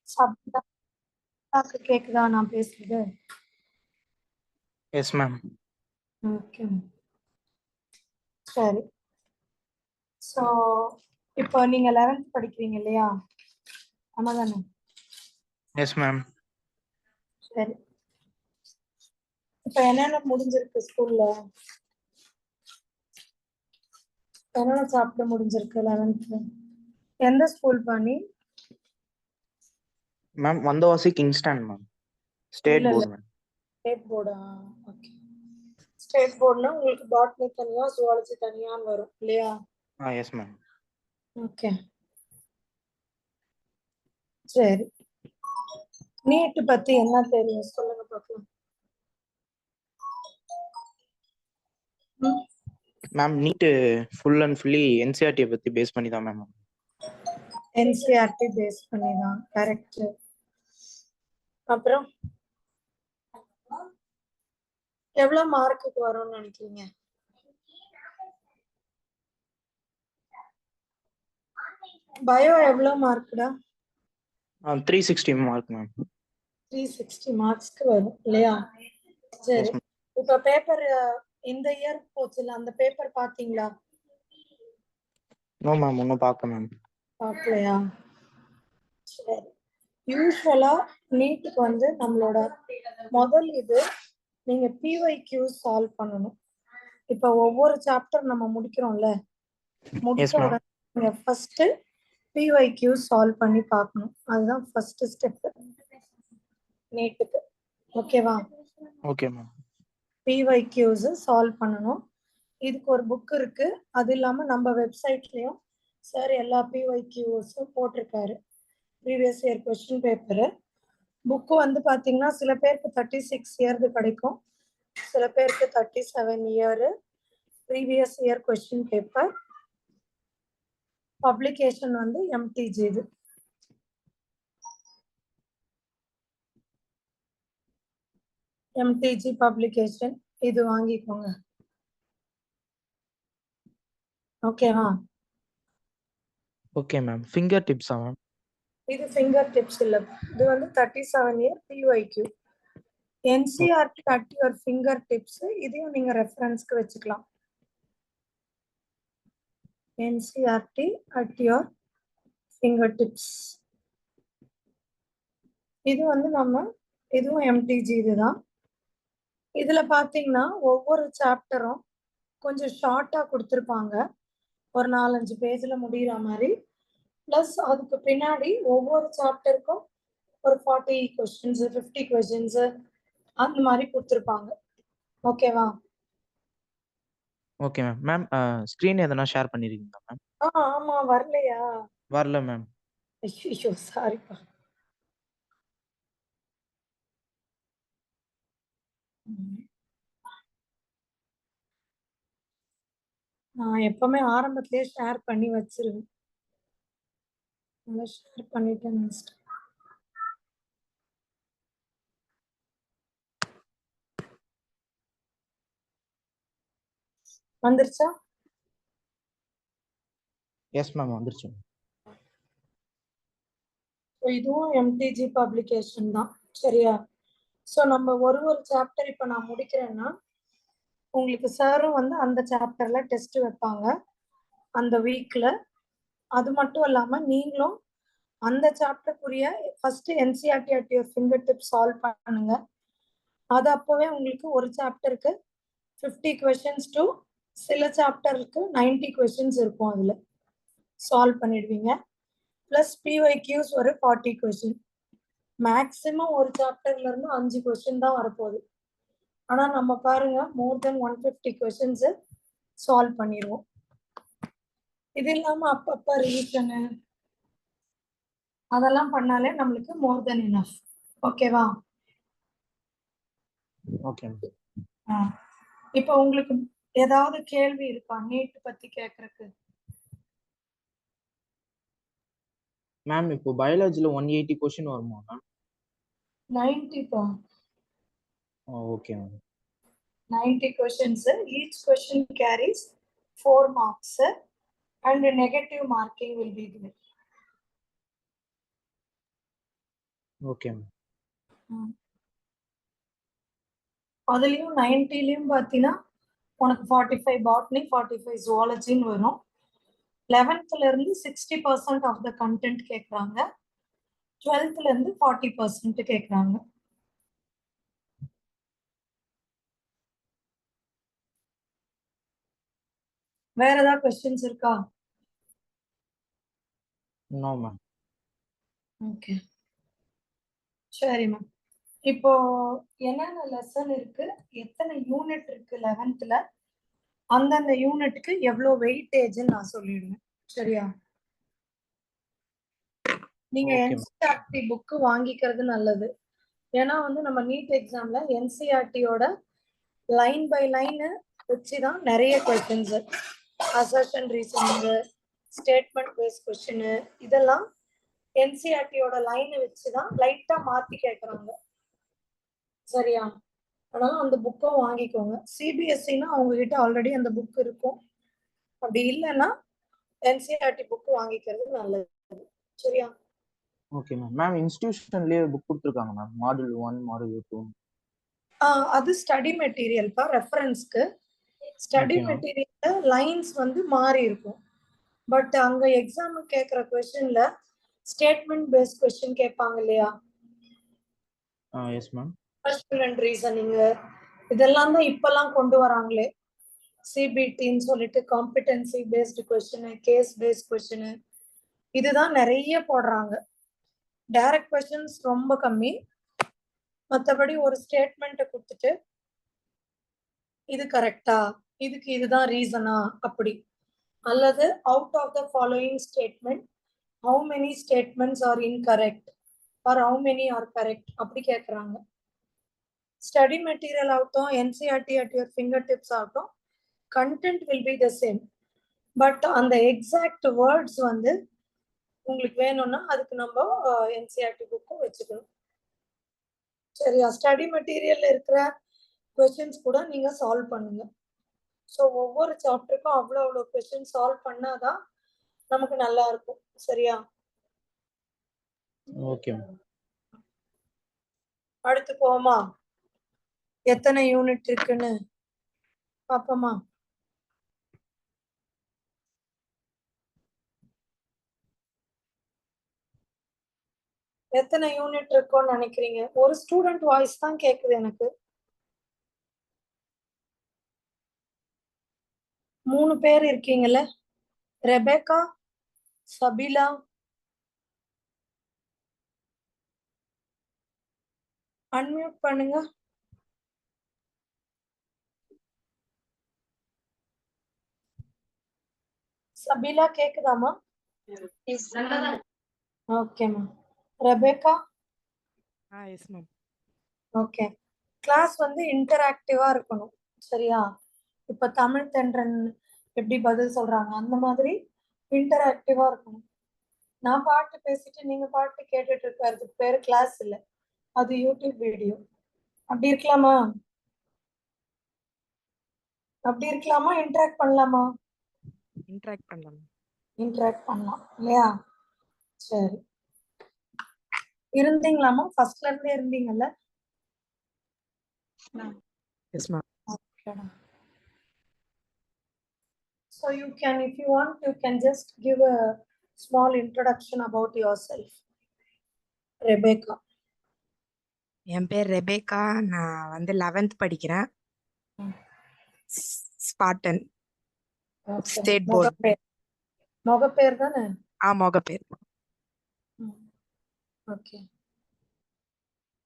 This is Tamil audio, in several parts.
சாப்பிட்டா கேக்குதா நான் பேசுறது? Yes ma'am. ஓகே, சரி. ஸோ இப்போ நீங்க 11th படிக்கிறீங்க இல்லையா? ஆமாதானே? Yes ma'am. சரி. இப்போ என்னென்ன முடிஞ்சிருக்கு ஸ்கூல்ல? என்னென்ன சாப்பிட முடிஞ்சிருக்கு 11th? எந்த ஸ்கூல் பண்ணி? Ma'am Vandavasi Kingston ma'am. State board ma'am. State போர்டா? ஓகே. ஸ்டேட் போர்டுனா உங்களுக்கு பாட்னி தனியா ஜுவாலஜி தனியான்னு வரும் இல்லையா? Yes ma'am. ஓகே, சரி. நீட் பத்தி என்ன தெரியும் சொல்லுங்க பார்க்கலாம். Ma'am NEET full and fully NCERT பத்தி பேஸ் பண்ணி தான் மேம். என்சிஆர்டி பேஸ் பண்ணி தான், கரெக்ட். அப்புறம் எவ்வளவு மார்க்குக்கு வரும்னு நினைக்கிறீங்க? பயோ எவ்வளவு மார்க்குடா? 360 மார்க் மேம். 360 மார்க்ஸ்க்கு வரும் இல்லையா? சரி. இப்ப பேப்பர் இந்த இயர் போச்சுல, அந்த பேப்பர் பாத்தீங்களா? நோ மேம், ஒன்றும் பார்க்க மேம். பார்க்கலையா? சரி. யூஸ்வலா நீட்டுக்கு வந்து நம்மளோட முதல் இது நீங்க PYQ சால்வ் பண்ணணும். இப்ப ஒவ்வொரு சாப்டர் நம்ம முடிக்கிறோம்ல, முடிச்ச உடனே நீங்க ஃபர்ஸ்ட் PYQ சால்வ் பண்ணி பார்க்கணும். அதுதான் ஃபர்ஸ்ட் ஸ்டெப் நீட்டுக்கு. ஓகேவா? Okay ma'am. PYQs சால்வ் பண்ணணும். இதுக்கு ஒரு புக் இருக்கு. அது இல்லாம நம்ம வெப்சைட்லயும் சார் எல்லா PYQஸும் போட்டிருக்காரு. Previous year question paper. Book வந்து பாத்தீங்கன்னா சில பேருக்கு 36 இயர்து கிடைக்கும், சில பேருக்கு 37 year previous year question paper. Publication வந்து MTG. இது MTG பப்ளிகேஷன். இது வாங்கிக்கோங்க. ஓகேவா? Okay ma'am. ஃபிங்கர் டிப்ஸா மேம்? இது ஃபிங்கர் டிப்ஸ் இல்ல, இது வந்து 37 year PYQ. NCERT at your finger tips. இதையும் நீங்க ரெஃபரன்ஸ்க்கு வச்சுக்கலாம். NCERT at your fingertips. இது வந்து நம்ம இதுவும் MTG இதுதான். இதுல பாத்தீங்கன்னா ஒவ்வொரு சாப்டரும் கொஞ்சம் ஷார்ட்டா கொடுத்துருப்பாங்க, ஒரு 4-5 பேஜ்ல முடிகிற மாதிரி. பிளஸ் அதுக்கு பின்னாடி ஒவ்வொரு சாப்டருக்கும் ஒரு 40 கொஸ்டின்ஸ் 50 கொஸ்டின்ஸ் அந்த மாதிரி கொடுத்துருப்பாங்க. ஓகேவா? Okay ma'am. மேம் ஸ்க்ரீன் எதனா ஷேர் பண்ணிருக்கீங்களா மேம்? ஆமா, வரலையா? வரல மேம். ஐயோ, சாரிப்பா. நான் எப்பவுமே ஆரம்பத்திலேயே ஷேர் பண்ணி வச்சிருவேன். ஷேர் பண்ணிட்டேன். வந்துருச்சா? எஸ் மேம், வந்துருச்சு. இதுவும் MTG பப்ளிகேஷன் தான், சரியா? ஸோ நம்ம ஒரு சாப்டர் இப்போ நான் முடிக்கிறேன்னா உங்களுக்கு சாரும் வந்து அந்த சாப்டர்ல டெஸ்ட் வைப்பாங்க அந்த வீக்ல. அது மட்டும் இல்லாம நீங்களும் அந்த சாப்டருக்குரிய first NCERT at your fingertips solve பண்ணுங்க. அது அப்பவே உங்களுக்கு ஒரு சாப்டருக்கு 50 கொஸ்டின்ஸ் டு சில சாப்டருக்கு 90 கொஸ்டின்ஸ் இருக்கும், அதுல சால்வ் பண்ணிடுவீங்க. பிளஸ் PYQs ஒரு 40 கொஸ்டின். மேக்சிமம் ஒரு சாப்டர்ல இருந்து 5 கொஸ்டின் தான் வரப்போகுது. ஆனா நம்ம பாருங்க மோர் தென் 150 கொஸ்டின்ஸ் சால்வ் பண்ணிடுவோம். இது இல்லாம அப்பப்ப ரிவிஷனு அதெல்லாம் பண்ணாலே நம்மளுக்கு மோர் தென் இனஃப். ஓகேவா? Okay ma'am. இப்போ உங்களுக்கு ஏதாவது கேள்வி இருக்கா நீட் பத்தி கேக்குறதுக்கு? மேம் இப்போ பயாலஜில 180 கொஸ்டின் வருமா மேம்? 90 பா. Okay ma'am. 90 questions. Each question carries 4 marks and a negative marking will be given. Okay ma'am. அதுலயும் 90லயும் பாத்தீங்கன்னா உனக்கு 45 பாட்னி 45 ஜுவாலஜின்னு வரும். 11th இருந்து 60% ஆஃப் த கண்டென்ட் கேட்குறாங்க. 12th இருந்து 40% கேட்குறாங்க. வேற ஏதாவது கொஸ்டின்ஸ் இருக்கா? No ma'am. ஓகே, சரி மேம். இப்போ என்னென்ன லெசன் இருக்கு, எத்தனை யூனிட் இருக்கு 11th அந்தந்த யூனிட்க்கு எவ்வளோ வெயிட்டேஜ்னு நான் சொல்லிடுவேன். சரியா? நீங்க Okay. என்சிஆர்டி புக்கு வாங்கிக்கிறது நல்லது. ஏன்னா வந்து நம்ம நீட் எக்ஸாம்ல என்சிஆர்டியோட லைன் பை லைன் வச்சுதான் நிறைய questions, assertion reasoning, statement base question இதெல்லாம் என்சிஆர்டியோட லைனை வச்சுதான் லைட்டா மாத்தி கேட்கறாங்க. சரியா? அதனால அந்த புக்கும் வாங்கிக்கோங்க. சிபிஎஸ்சினா அவங்க கிட்ட ஆல்ரெடி அந்த புக் இருக்கும். அப்படி இல்லைன்னா என்சிஆர்டி புக் வாங்கிக்கிறது நல்லது. சரியா? Okay ma'am. மேம் இன்ஸ்டிடியூஷன்லயே புக் கொடுத்துருக்காங்க மேம், மாடல் 1 மாடல் 2. அது ஸ்டடி மெட்டீரியல்ப்பா, ரெஃபரன்ஸ்க்கு. Study Okay, ma'am. Material lines வந்து மாறி இருக்கும். பட் அங்க எக்ஸாம் கேட்குற கொஸ்டின்ல ஸ்டேட்மெண்ட் பேஸ்ட் கொஸ்டின் கேட்பாங்க இல்லையா? Yes ma'am. அண்ட் ரீசனிங் இதெல்லாம் தான் இப்பெல்லாம் கொண்டு வராங்களே. சிபிடின்னு சொல்லிட்டு competency based question, case based question இதுதான் நிறைய போடுறாங்க. டைரக்ட் கொஸ்டின்ஸ் ரொம்ப கம்மி. மற்றபடி ஒரு ஸ்டேட்மெண்ட்டை கொடுத்துட்டு இது கரெக்டா, இதுக்கு இதுதான் ரீசனா அப்படி, அல்லது out of the following statement how many statements are incorrect are how many are correct அப்படி கேட்குறாங்க. ஸ்டடி மெட்டீரியல் ஆகட்டும், NCERT at your finger tips ஆகட்டும், content will be the same. But அந்த எக்ஸாக்ட் வேர்ட்ஸ் வந்து உங்களுக்கு வேணும்னா அதுக்கு நம்ம என்சிஆர்டி புக்கும் வச்சுக்கணும். சரியா? ஸ்டடி மெட்டீரியல்ல இருக்கிற கொஸ்டின்ஸ் கூட நீங்க சால்வ் பண்ணுங்க. ஸோ ஒவ்வொரு சாப்டருக்கும் அவ்வளோ கொஸ்டின் சால்வ் பண்ணாதான் நமக்கு நல்லா இருக்கும். சரியா? Okay ma'am. அடுத்து போமா, எத்தனை யூனிட் இருக்குன்னு பாப்போமா? எத்தனை யூனிட் இருக்கும்னு நினைக்கிறீங்க? ஒரு ஸ்டூடெண்ட் வாய்ஸ் தான் கேக்குது எனக்கு. 3 பேர் இருக்கீங்கல்ல, ரெபேக்கா, சபிலா, அன்மியூட் பண்ணுங்க. சபிலா கேக்குதாமா? Okay ma'am. Rebecca? Yes ma'am. Okay. Class வந்து இன்டராக்டிவா இருக்கணும். சரியா? இப்ப தமிழ் தென்றன் எப்படி பதில் சொல்றாங்க அந்த மாதிரி இன்டராக்டிவா இருக்கணும். நான் பாட்டு பேசிட்டு நீங்க பாட்டு கேட்டுட்டு இருக்கிறதுக்கு பேரு கிளாஸ் இல்ல, அது யூடியூப் வீடியோ. அப்படி இருக்கலாமா? அப்படி இருக்கலாமா? இன்டராக்ட் பண்ணலாமா? இன்டராக்ட் பண்ணலாம். இன்டராக்ட் பண்ணலாம் இல்லையா? சரி, இருந்தீங்களாமா? ஃபர்ஸ்ட்ல இருந்தே இருந்தீங்கல்ல? Yes ma'am. So you can, if you want, you can just give a small introduction about yourself. Rebecca. என் பேர் ரெபேக்கா. நான் வந்து 11th படிக்கிறேன். Spartan state board. மொகப்பேர் தானே? மொகப்பேர். ஓகே.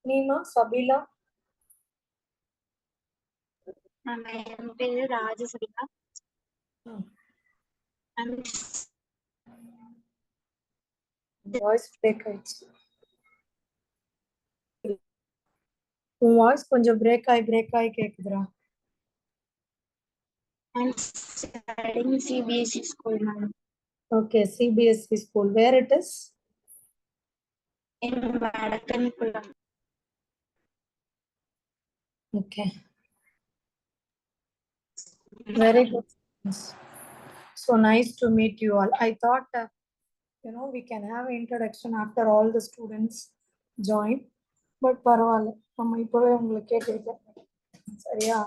நீமா? சபிலா? என் பேரு ராஜசபிலா. வாய்ஸ் பிரேக் ஆயிடுச்சு. உன் வாய்ஸ் கொஞ்சம் பிரேக் ஆகி கேக்குதுடா. I'm studying CBSE school, ma'am. Okay, CBSE school. Where it is? In Vadakkanikulam. Okay. Very good. So nice to meet you all. I thought, we can have introduction after all the students join. But பரவாயில்ல, நம்ம இப்போவே உங்களுக்கு கேட்டிருக்கேன். சரியா?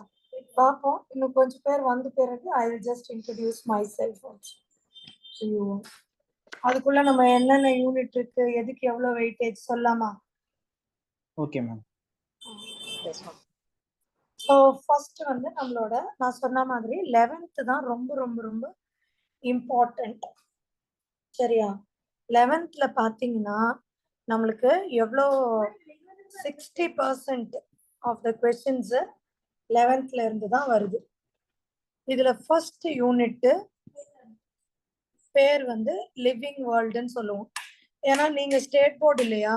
பார்ப்போம். இன்னும் கொஞ்சம் பேர் வந்த பிறகு I will just introduce my self also to you. அதுக்குள்ள நம்ம என்னென்ன யூனிட் இருக்கு, எதுக்கு எவ்வளோ வெயிட்டேஜ் சொல்லாமா? Okay ma'am. ஸோ ஃபர்ஸ்ட் வந்து நம்மளோட நான் சொன்ன மாதிரி 11th தான் ரொம்ப ரொம்ப ரொம்ப இம்பார்ட்டண்ட். சரியா? 11th பார்த்தீங்கன்னா நம்மளுக்கு எவ்வளோ 60% ஆஃப் த கொஸ்டின்ஸ் 11th இருந்து தான் வருது. இதுல ஃபர்ஸ்ட் யூனிட் பேர் வந்து லிவிங் வேர்ல்டுன்னு சொல்லுவோம். ஏன்னா நீங்க ஸ்டேட் போர்டு இல்லையா,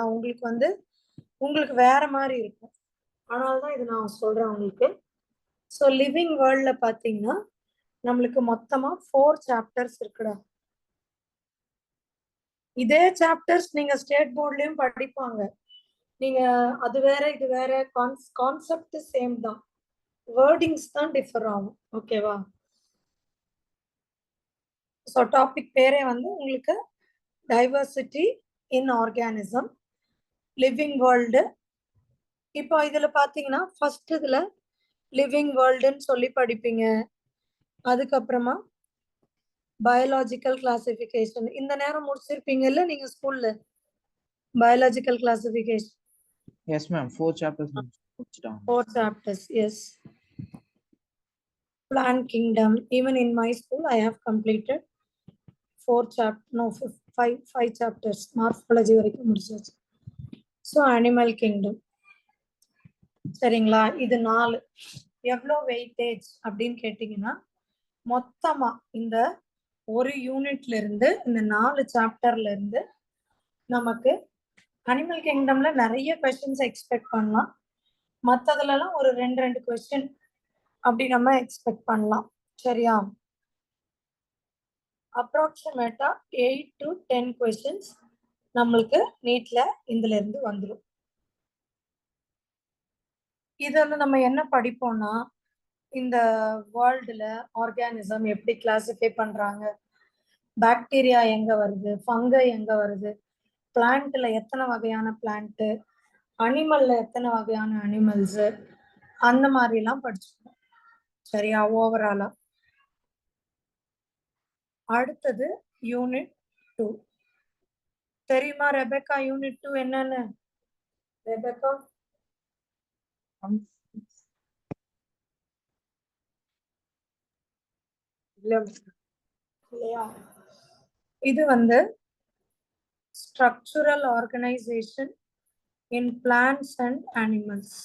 உங்களுக்கு வேற மாதிரி இருக்கும். அதனால தான் இது நான் சொல்றேன் உங்களுக்கு. ஸோ லிவிங் வேர்ல்ட்ல பார்த்தீங்கன்னா நம்மளுக்கு மொத்தமா 4 சாப்டர்ஸ் இருக்குடா. இதே சாப்டர்ஸ் நீங்க ஸ்டேட் போர்ட்லயும் படிப்பாங்க. நீங்க அது வேற இது வேற, கான்செப்ட் சேம் தான், வேர்டிங்ஸ் தான் டிஃபர் ஆகும். ஓகேவா? ஸோ டாபிக் பேரே வந்து உங்களுக்கு diversity in organism, living world. இப்போ இதுல பாத்தீங்கன்னா ஃபர்ஸ்ட் இதுல லிவிங் வேர்ல்டுன்னு சொல்லி படிப்பீங்க. அதுக்கப்புறமா பயாலஜிக்கல் கிளாசிஃபிகேஷன் இந்த நேரம் முடிச்சிருப்பீங்கல்ல நீங்க ஸ்கூல்ல, biological classification. Yes ma'am, 4 chapters முடிச்சிட்டாங்க. 4 chapters, yes. Plant kingdom, even in my school I have completed 5 chapters. Morphology வரைக்கும் முடிச்சாச்சு. So animal kingdom. சரிங்களா? இது 4. எவ்வளோ வெயிட்டேஜ் அப்படின்னு கேட்டீங்கன்னா மொத்தமா இந்த ஒரு யூனிட்ல இருந்து இந்த 4 சாப்டர்ல இருந்து நமக்கு அனிமல் கிங்டம்ல நிறைய கொஸ்டின்ஸ் எக்ஸ்பெக்ட் பண்ணலாம். மற்றதுலலாம் ஒரு 2 கொஸ்டின் அப்படி நம்ம எக்ஸ்பெக்ட் பண்ணலாம். சரியா? அப்ராக்சிமேட்டா 8 to 10 கொஸ்டின்ஸ் நம்மளுக்கு நீட்ல இதுல இருந்து வந்துடும். இதுல நம்ம என்ன படிப்போம்னா இந்த வேர்ல்டுல ஆர்கானிசம் எப்படி கிளாசிஃபை பண்றாங்க, பாக்டீரியா எங்க வருது, ஃபங்கை எங்க வருது, பிளான்ட்ல எத்தனை வகையான பிளான்ட், அனிமல்ல எத்தனை வகையான அனிமல்ஸ், அந்த மாதிரி எல்லாம் படிச்சுக்கணும். சரியா? ஓவராலா. அடுத்தது யூனிட் 2. தெரியுமா ரெபேக்கா யூனிட் 2 என்னன்னு? ரெபேக்கா இல்லையா? இது வந்து structural organisation in plants and animals.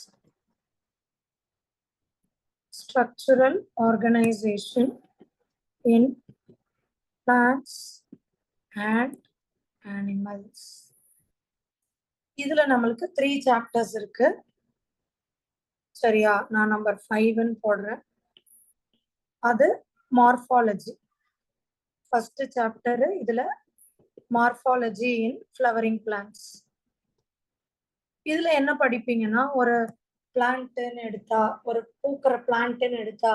Structural organisation in plants and animals. இதுல நம்மளுக்கு 3 சாப்டர்ஸ் இருக்கு. சரியா? நான் நம்பர் 5ன்னு போடுறேன். அது மார்ஃபாலஜி. ஃபர்ஸ்ட் சாப்டர் இதுல மார்ஃபாலஜி இன் ஃப்ளவரிங் பிளான்ட்ஸ். இதுல என்ன படிப்பீங்கன்னா ஒரு பிளான்ட்னு எடுத்தா, ஒரு பூக்கிற பிளான்ட்னு எடுத்தா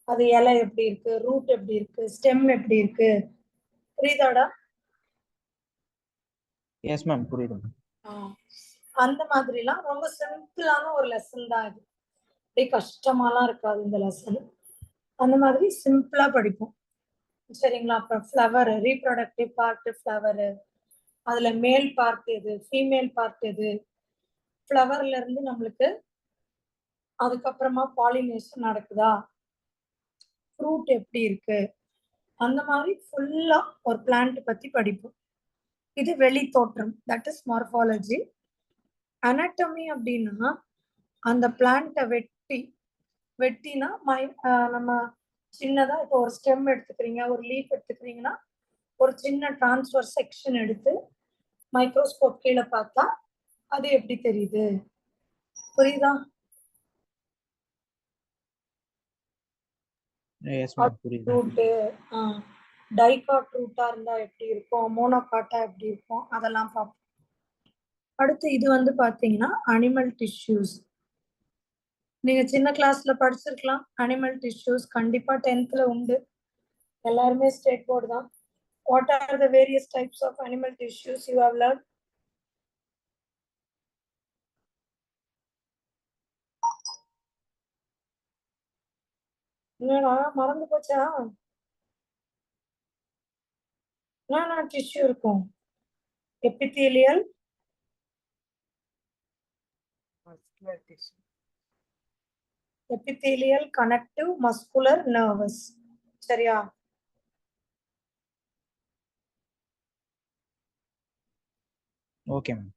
அது இலை எப்படி இருக்கு, ரூட் எப்படி இருக்கு, ஸ்டெம் எப்படி இருக்கு, புரியுதாடா? எஸ் மேம், புரியுது. அந்த மாதிரிலாம் ரொம்ப சிம்பிளான ஒரு லெசன் தான் இது. அப்படியே கஷ்டமாலாம் இருக்காது இந்த லெசன். அந்த மாதிரி சிம்பிளா படிப்போம். சரிங்களா? அப்புறம் ஃப்ளவர், ரீப்ரொடக்டிவ் பார்ட் ஃப்ளவர், அதுல மேல் பார்ட் எது, ஃபீமேல் பார்ட் எது, ஃப்ளவர்ல இருந்து நம்மளுக்கு அதுக்கப்புறமா பாலினேஷன் நடக்குதா, ஃப்ரூட் எப்படி இருக்கு, அந்த மாதிரி ஃபுல்லா ஒரு பிளான்ட் பத்தி படிப்போம். இது வெளி தோற்றம், தட் இஸ் மார்ஃபாலஜி. அனாட்டமி அப்படின்னா அந்த பிளான்ட்டை வெட்டினா நம்ம சின்னதா இப்போ ஒரு ஸ்டெம் எடுத்துக்கிறீங்க, ஒரு லீஃப் எடுத்துக்கிறீங்கன்னா ஒரு சின்ன டிரான்ஸ்ஃபர் செக்ஷன் எடுத்து மைக்ரோஸ்கோப் கீழே பார்த்தா அது எப்படி தெரியுது, புரியுதா? எஸ் மேம், புரியுது. ரூட்டு டைகாட் ரூட்டா இருந்தா எப்படி இருக்கும், மோனோகாட்டா எப்படி இருக்கும், அதெல்லாம் பார்ப்போம். அடுத்து இது வந்து பாத்தீங்கன்னா அனிமல் டிஷ்யூஸ். நீங்க சின்ன கிளாஸ்ல படிச்சிருக்கலாம். அனிமல் டிஷ்யூஸ் கண்டிப்பா 10th உண்டு. எல்லாருமே ஸ்டேட் போர்டு தான். What are the various types of animal tissues you have learned? என்னடா மறந்து போச்சா? என்னென்ன டிஷ்யூ இருக்கும்? Epithelial, epithelial, connective, muscular, nervous. சரியா? Okay ma'am.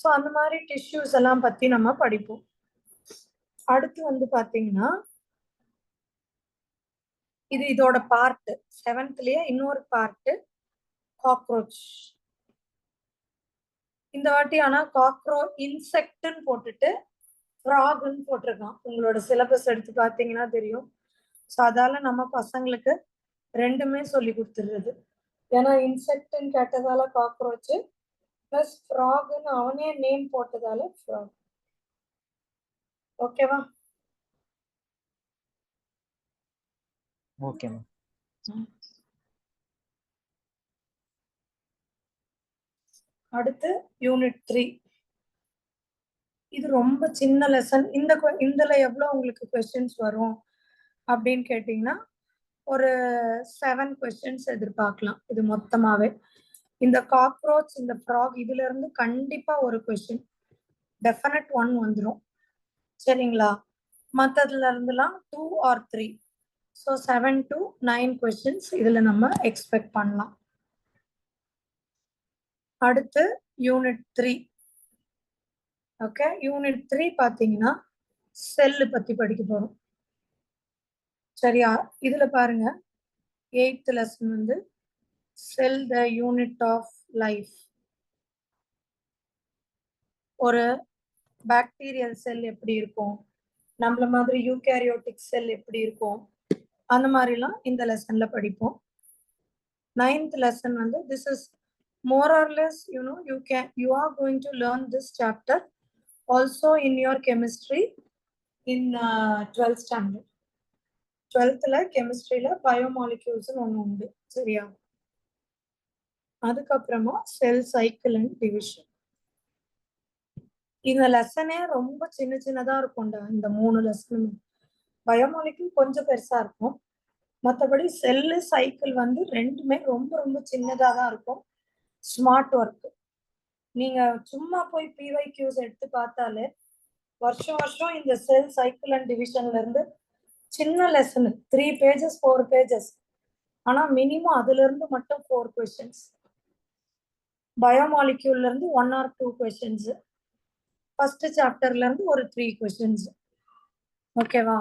ஸோ அந்த மாதிரி டிஷ்யூஸ் எல்லாம் பத்தி நம்ம படிப்போம். அடுத்து வந்து பாத்தீங்கன்னா இது இதோட பார்ட் 7th இன்னொரு பார்ட் காக்ரோச். இந்த வாட்டி ஆனா இன்செக்ட்னு போட்டுட்டு ஃப்ராக்னு போட்டிருக்கான். உங்களோட சிலபஸ் எடுத்து பார்த்தீங்கன்னா தெரியும். ஸோ அதால நம்ம பசங்களுக்கு ரெண்டுமே சொல்லி கொடுத்துடுறது. ஏன்னா இன்செக்ட்னு கேட்டதால காக்ரோச், பிளஸ் ஃப்ராக்னு அவனே நேம் போட்டதால ஃப்ராக். ஓகேவா? Okay ma'am. அடுத்து யூனிட் 3. இது ரொம்ப சின்ன லெசன். இதுல எவ்வளவு உங்களுக்கு கொஸ்டின்ஸ் வரும் அப்படின்னு கேட்டீங்கன்னா ஒரு 7 கொஸ்டின்ஸ் எதிர்பார்க்கலாம். இது மொத்தமாவே இந்த காக்ரோச், இந்த ஃப்ராக் இதுல இருந்து கண்டிப்பா ஒரு கொஸ்டின் டெஃபினட் 1 வந்துடும். சரிங்களா? மற்றதுல இருந்துலாம் 2 or 3. ஸோ 7 to 9 கொஸ்டின்ஸ் இதுல நம்ம எக்ஸ்பெக்ட் பண்ணலாம். அடுத்து யூனிட் 3. ஓகே, யூனிட் 3 பாத்தீங்கன்னா செல்லு பத்தி படிக்க போறோம். சரியா? இதுல பாருங்க 8th லெசன் வந்து செல் த யூனிட் ஆஃப் லைஃப். ஒரு பாக்டீரியல் செல் எப்படி இருக்கும், நம்மள மாதிரி யூகேரியோட்டிக் செல் எப்படி இருக்கும், அந்த மாதிரிலாம் இந்த லெசன்ல படிப்போம். 9th லெசன் வந்து this is more or less you are going to learn this chapter also in your chemistry in 12th standard. 12th கெமிஸ்ட்ரியில பயோமாலிக்யூல்ஸ் ஒன்று உண்டு. சரியா? அதுக்கப்புறமா செல் சைக்கிள் அண்ட் டிவிஷன். இந்த லெசனே ரொம்ப சின்னதா இருக்கும்டா. இந்த 3 லெசன் பயோமாலிக்யூல் கொஞ்சம் பெருசா இருக்கும். மற்றபடி செல்லு சைக்கிள் வந்து ரெண்டுமே ரொம்ப ரொம்ப சின்னதா தான் இருக்கும். Smart work. நீங்க சும்மா போய் PYQs எடுத்து பார்த்தாலே வருஷம் இந்த செல் சைக்கிள் அண்ட் டிவிஷன்ல இருந்து சின்ன லெசன் 3 pages 4 pages, ஆனா மினிமம் அதுல இருந்து மட்டும் 4 கொஸ்டின்ஸ். பயோமாலிக்யூல்ல இருந்து 1 or 2 கொஸ்டின்ஸ். ஃபர்ஸ்ட் சாப்டர்ல இருந்து ஒரு 3 கொஸ்டின்ஸ். ஓகேவா?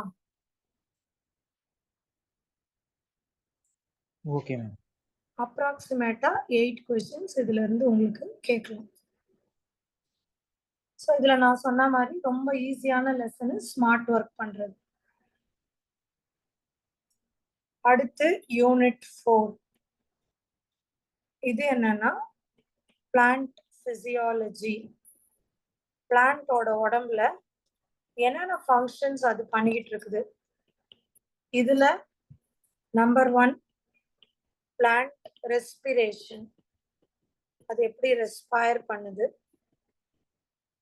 Okay ma'am. அப்ராக்சிமேட்டா 8 கொஸ்டின்ஸ் இதுல இருந்து உங்களுக்கு கேட்கலாம். ஸோ இதுல நான் சொன்ன மாதிரி ரொம்ப ஈஸியான லெசன் ஸ்மார்ட் ஒர்க் பண்றது. அடுத்து யூனிட் 4. இது என்னன்னா பிளான்ட் பிசியாலஜி. பிளான்ட்டோட உடம்புல என்னென்ன ஃபங்க்ஷன்ஸ் அது பண்ணிக்கிட்டு இருக்குது. இதுல நம்பர் 1 பிளான்ட் ரெஸ்பிரேஷன். அது எப்படி ரெஸ்பயர் பண்ணுது.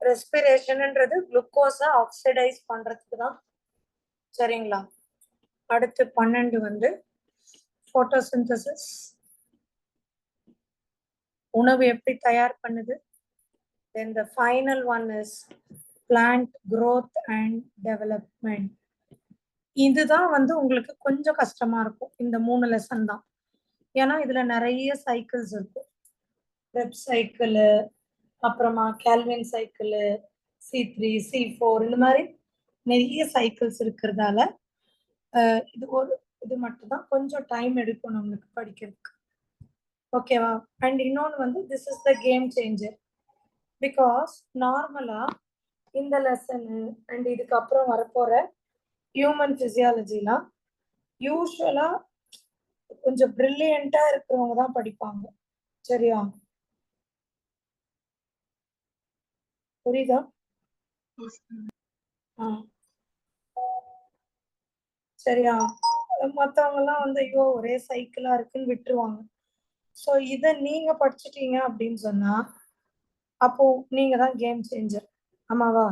ரெஸ்பிரேஷன்ன்றது குளுக்கோஸை ஆக்சிடைஸ் பண்றதுக்கு தான். சரிங்களா? அடுத்து 12 வந்து போட்டோசிந்தசிஸ். உணவு எப்படி தயார் பண்ணுது. Then the final one is plant growth and development. இதுதான் வந்து உங்களுக்கு கொஞ்சம் கஷ்டமா இருக்கும் இந்த 3 லெசன் தான். ஏன்னா இதுல நிறைய சைக்கிள்ஸ் இருக்கும். ரெப் சைக்கிள், அப்புறமா கேல்வின் சைக்கிள், C3 C4 இந்த மாதிரி நிறைய சைக்கிள்ஸ் இருக்கிறதால இது மட்டும் தான் கொஞ்சம் டைம் எடுக்கும் நம்மளுக்கு படிக்கிறதுக்கு. ஓகேவா? அண்ட் இன்னொன்று வந்து this is the game changer. Because நார்மலா இந்த லெசனு அண்ட் இதுக்கப்புறம் வரப்போற ஹியூமன் பிசியாலஜிலாம் யூஸ்வலா கொஞ்சம் பிரில்லியண்டா இருக்கிறவங்க தான் படிப்பாங்க. சரியா? புரியுதா? சரியா? மற்றவங்க எல்லாம் வந்து ஐயோ ஒரே சைக்கிளா இருக்குன்னு விட்டுருவாங்க. ஸோ இதை நீங்க படிச்சுட்டீங்க அப்படின்னு சொன்னா அப்போ நீங்க தான் கேம் சேஞ்சர். ஆமாவா?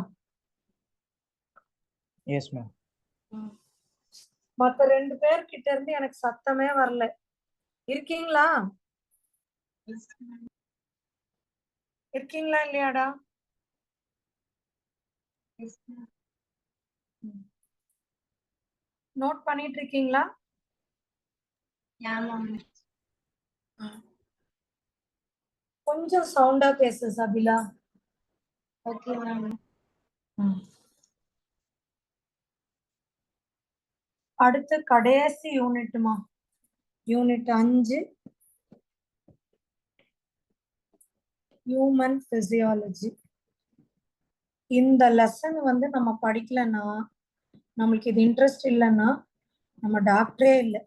Yes ma'am. மத்த 2 பேர்கிட்ட இருந்து எனக்கு சத்தமே வரல. இருக்கீங்களா? இருக்கீங்களா இல்லையாடா? நோட் பண்ணிட்டு இருக்கீங்களா? கொஞ்சம் சவுண்டா பேசு சபிலா. Okay ma'am. அடுத்து கடைசி யூனிட்மா, யூனிட் 5 ஹியூமன் பிசியாலஜி. இந்த லெசன் வந்து நம்ம படிக்கலன்னா, நம்மளுக்கு இது இன்ட்ரெஸ்ட் இல்லைன்னா நம்ம டாக்டரே இல்லை.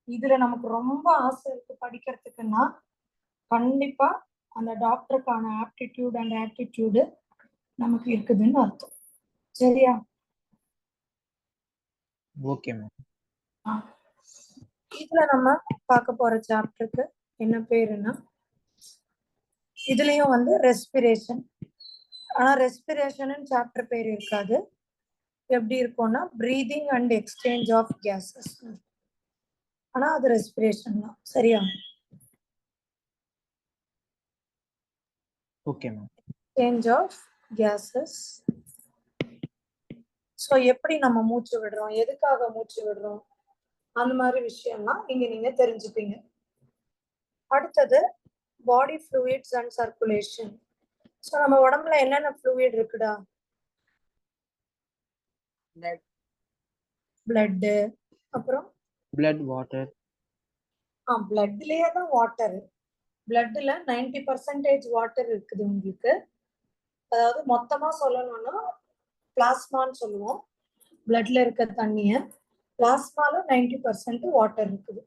இதுல நமக்கு ரொம்ப ஆசை இருக்கு படிக்கிறதுக்குன்னா கண்டிப்பா அந்த டாக்டருக்கான ஆப்டிடியூட் அண்ட் ஆப்டிடியூடு நமக்கு இருக்குதுன்னு அர்த்தம். சரியா? Okay ma'am. இதுல நம்ம பார்க்க போற சாப்டருக்கு என்ன பேருன்னா, இதுலயும் வந்து ரெஸ்பிரேஷன். ஆனா ரெஸ்பிரேஷன் சாப்டர் பேர் இருக்காது. எப்படி இருக்கும்னா breathing and exchange of gases. ஆனா அது ரெஸ்பிரேஷன் தான். சரியா? Okay ma'am. Exchange of gases. So எப்படி நம்ம மூச்சு விடுறோம், எதுக்காக மூச்சு விடுறோம், அந்த மாதிரி விஷயம்லாம் இங்க நீங்க தெரிஞ்சுப்பீங்க. அடுத்தது பாடி ஃப்ளூயிட்ஸ் அண்ட் சர்க்குலேஷன். ஸோ நம்ம உடம்புல என்னென்ன ஃப்ளூயிட் இருக்குடா? பிளட்டு, அப்புறம் பிளட், வாட்டர். பிளட்லயே தான் வாட்டர். பிளட்ல 90% வாட்டர் இருக்குது உங்களுக்கு. அதாவது மொத்தமா சொல்லணும்னா பிளாஸ்மான்னு சொல்லுவோம். பிளட்ல இருக்க தண்ணிய பிளாஸ்மால 90% வாட்டர் இருக்குது.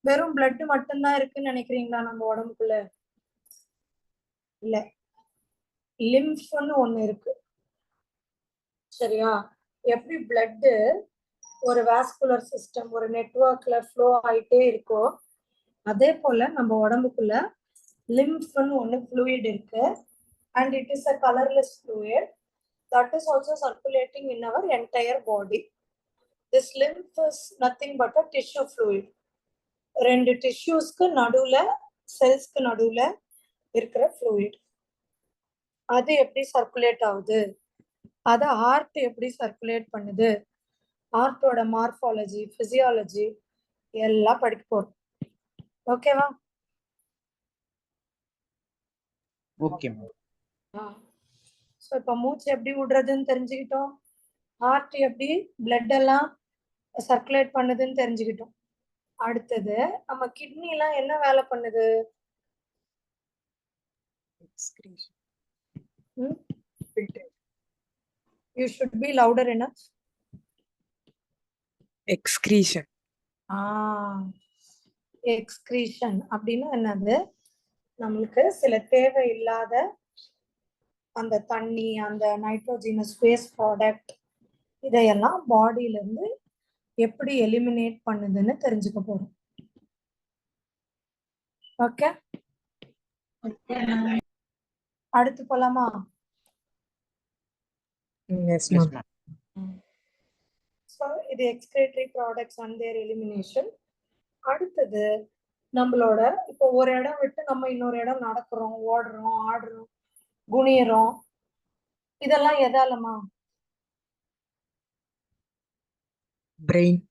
வெறும் பிளட் மட்டும்தான் இருக்குன்னு நினைக்கிறீங்களா நம்ம உடம்புக்குள்ள? இல்ல, லிம்ஃப்னு ஒண்ணு இருக்கு. சரியா? எப்படி பிளட் ஒரு வாஸ்குலர் சிஸ்டம், ஒரு நெட்வொர்க்ல ஃப்ளோ ஆயிட்டே இருக்கோ, அதே போல நம்ம உடம்புக்குள்ள லிம்ஃப்னு ஒண்ணு ஃப்ளூயிட் இருக்கு. and it is a colorless fluid that is also circulating in our entire body. This lymph is nothing but a tissue fluid. ரெண்டு டிஷ்யூஸ்க்கு நடுவுல, செல்ஸ்க்கு நடுவுல இருக்கிற fluid. அது எப்படி சர்க்குலேட் ஆகுது, அதை ஹார்ட் எப்படி சர்க்குலேட் பண்ணுது, ஹார்ட்டோட மார்பாலஜி, பிசியாலஜி எல்லாம் படிக்க போறோம். ஓகேவா? Okay ma'am. ஸோ இப்போ மூச்சு எப்படி விடுறதுன்னு தெரிஞ்சுக்கிட்டோம். ஹார்ட் எப்படி பிளட் எல்லாம் சர்க்குலேட் பண்ணுதுன்னு தெரிஞ்சுக்கிட்டோம். அடுத்தது நம்ம கிட்னி எல்லாம் என்ன வேலை பண்ணுது? You should be louder enough. Excretion. Excretion அப்படின்னா என்னது? நம்மளுக்கு சில தேவையில்லாத அந்த தண்ணி, அந்த நைட்ரோஜனஸ் வேஸ்ட் ப்ராடக்ட், இதையெல்லாம் பாடியில இருந்து எப்படி எலிமினேட் பண்ணுதுன்னு தெரிஞ்சுக்க போறோம். ஓகே, அடுத்து போலாமா? Yes yes ma'am. Ma'am. So இது excretory products and their elimination. அடுத்தது நம்மளோட இப்போ ஒரு இடம் விட்டு நம்ம இன்னொரு இடம் நடக்கிறோம், ஓடுறோம், ஆடுறோம், குனியறோம், இதெல்லாம் எதாலமா? பிரெயின்.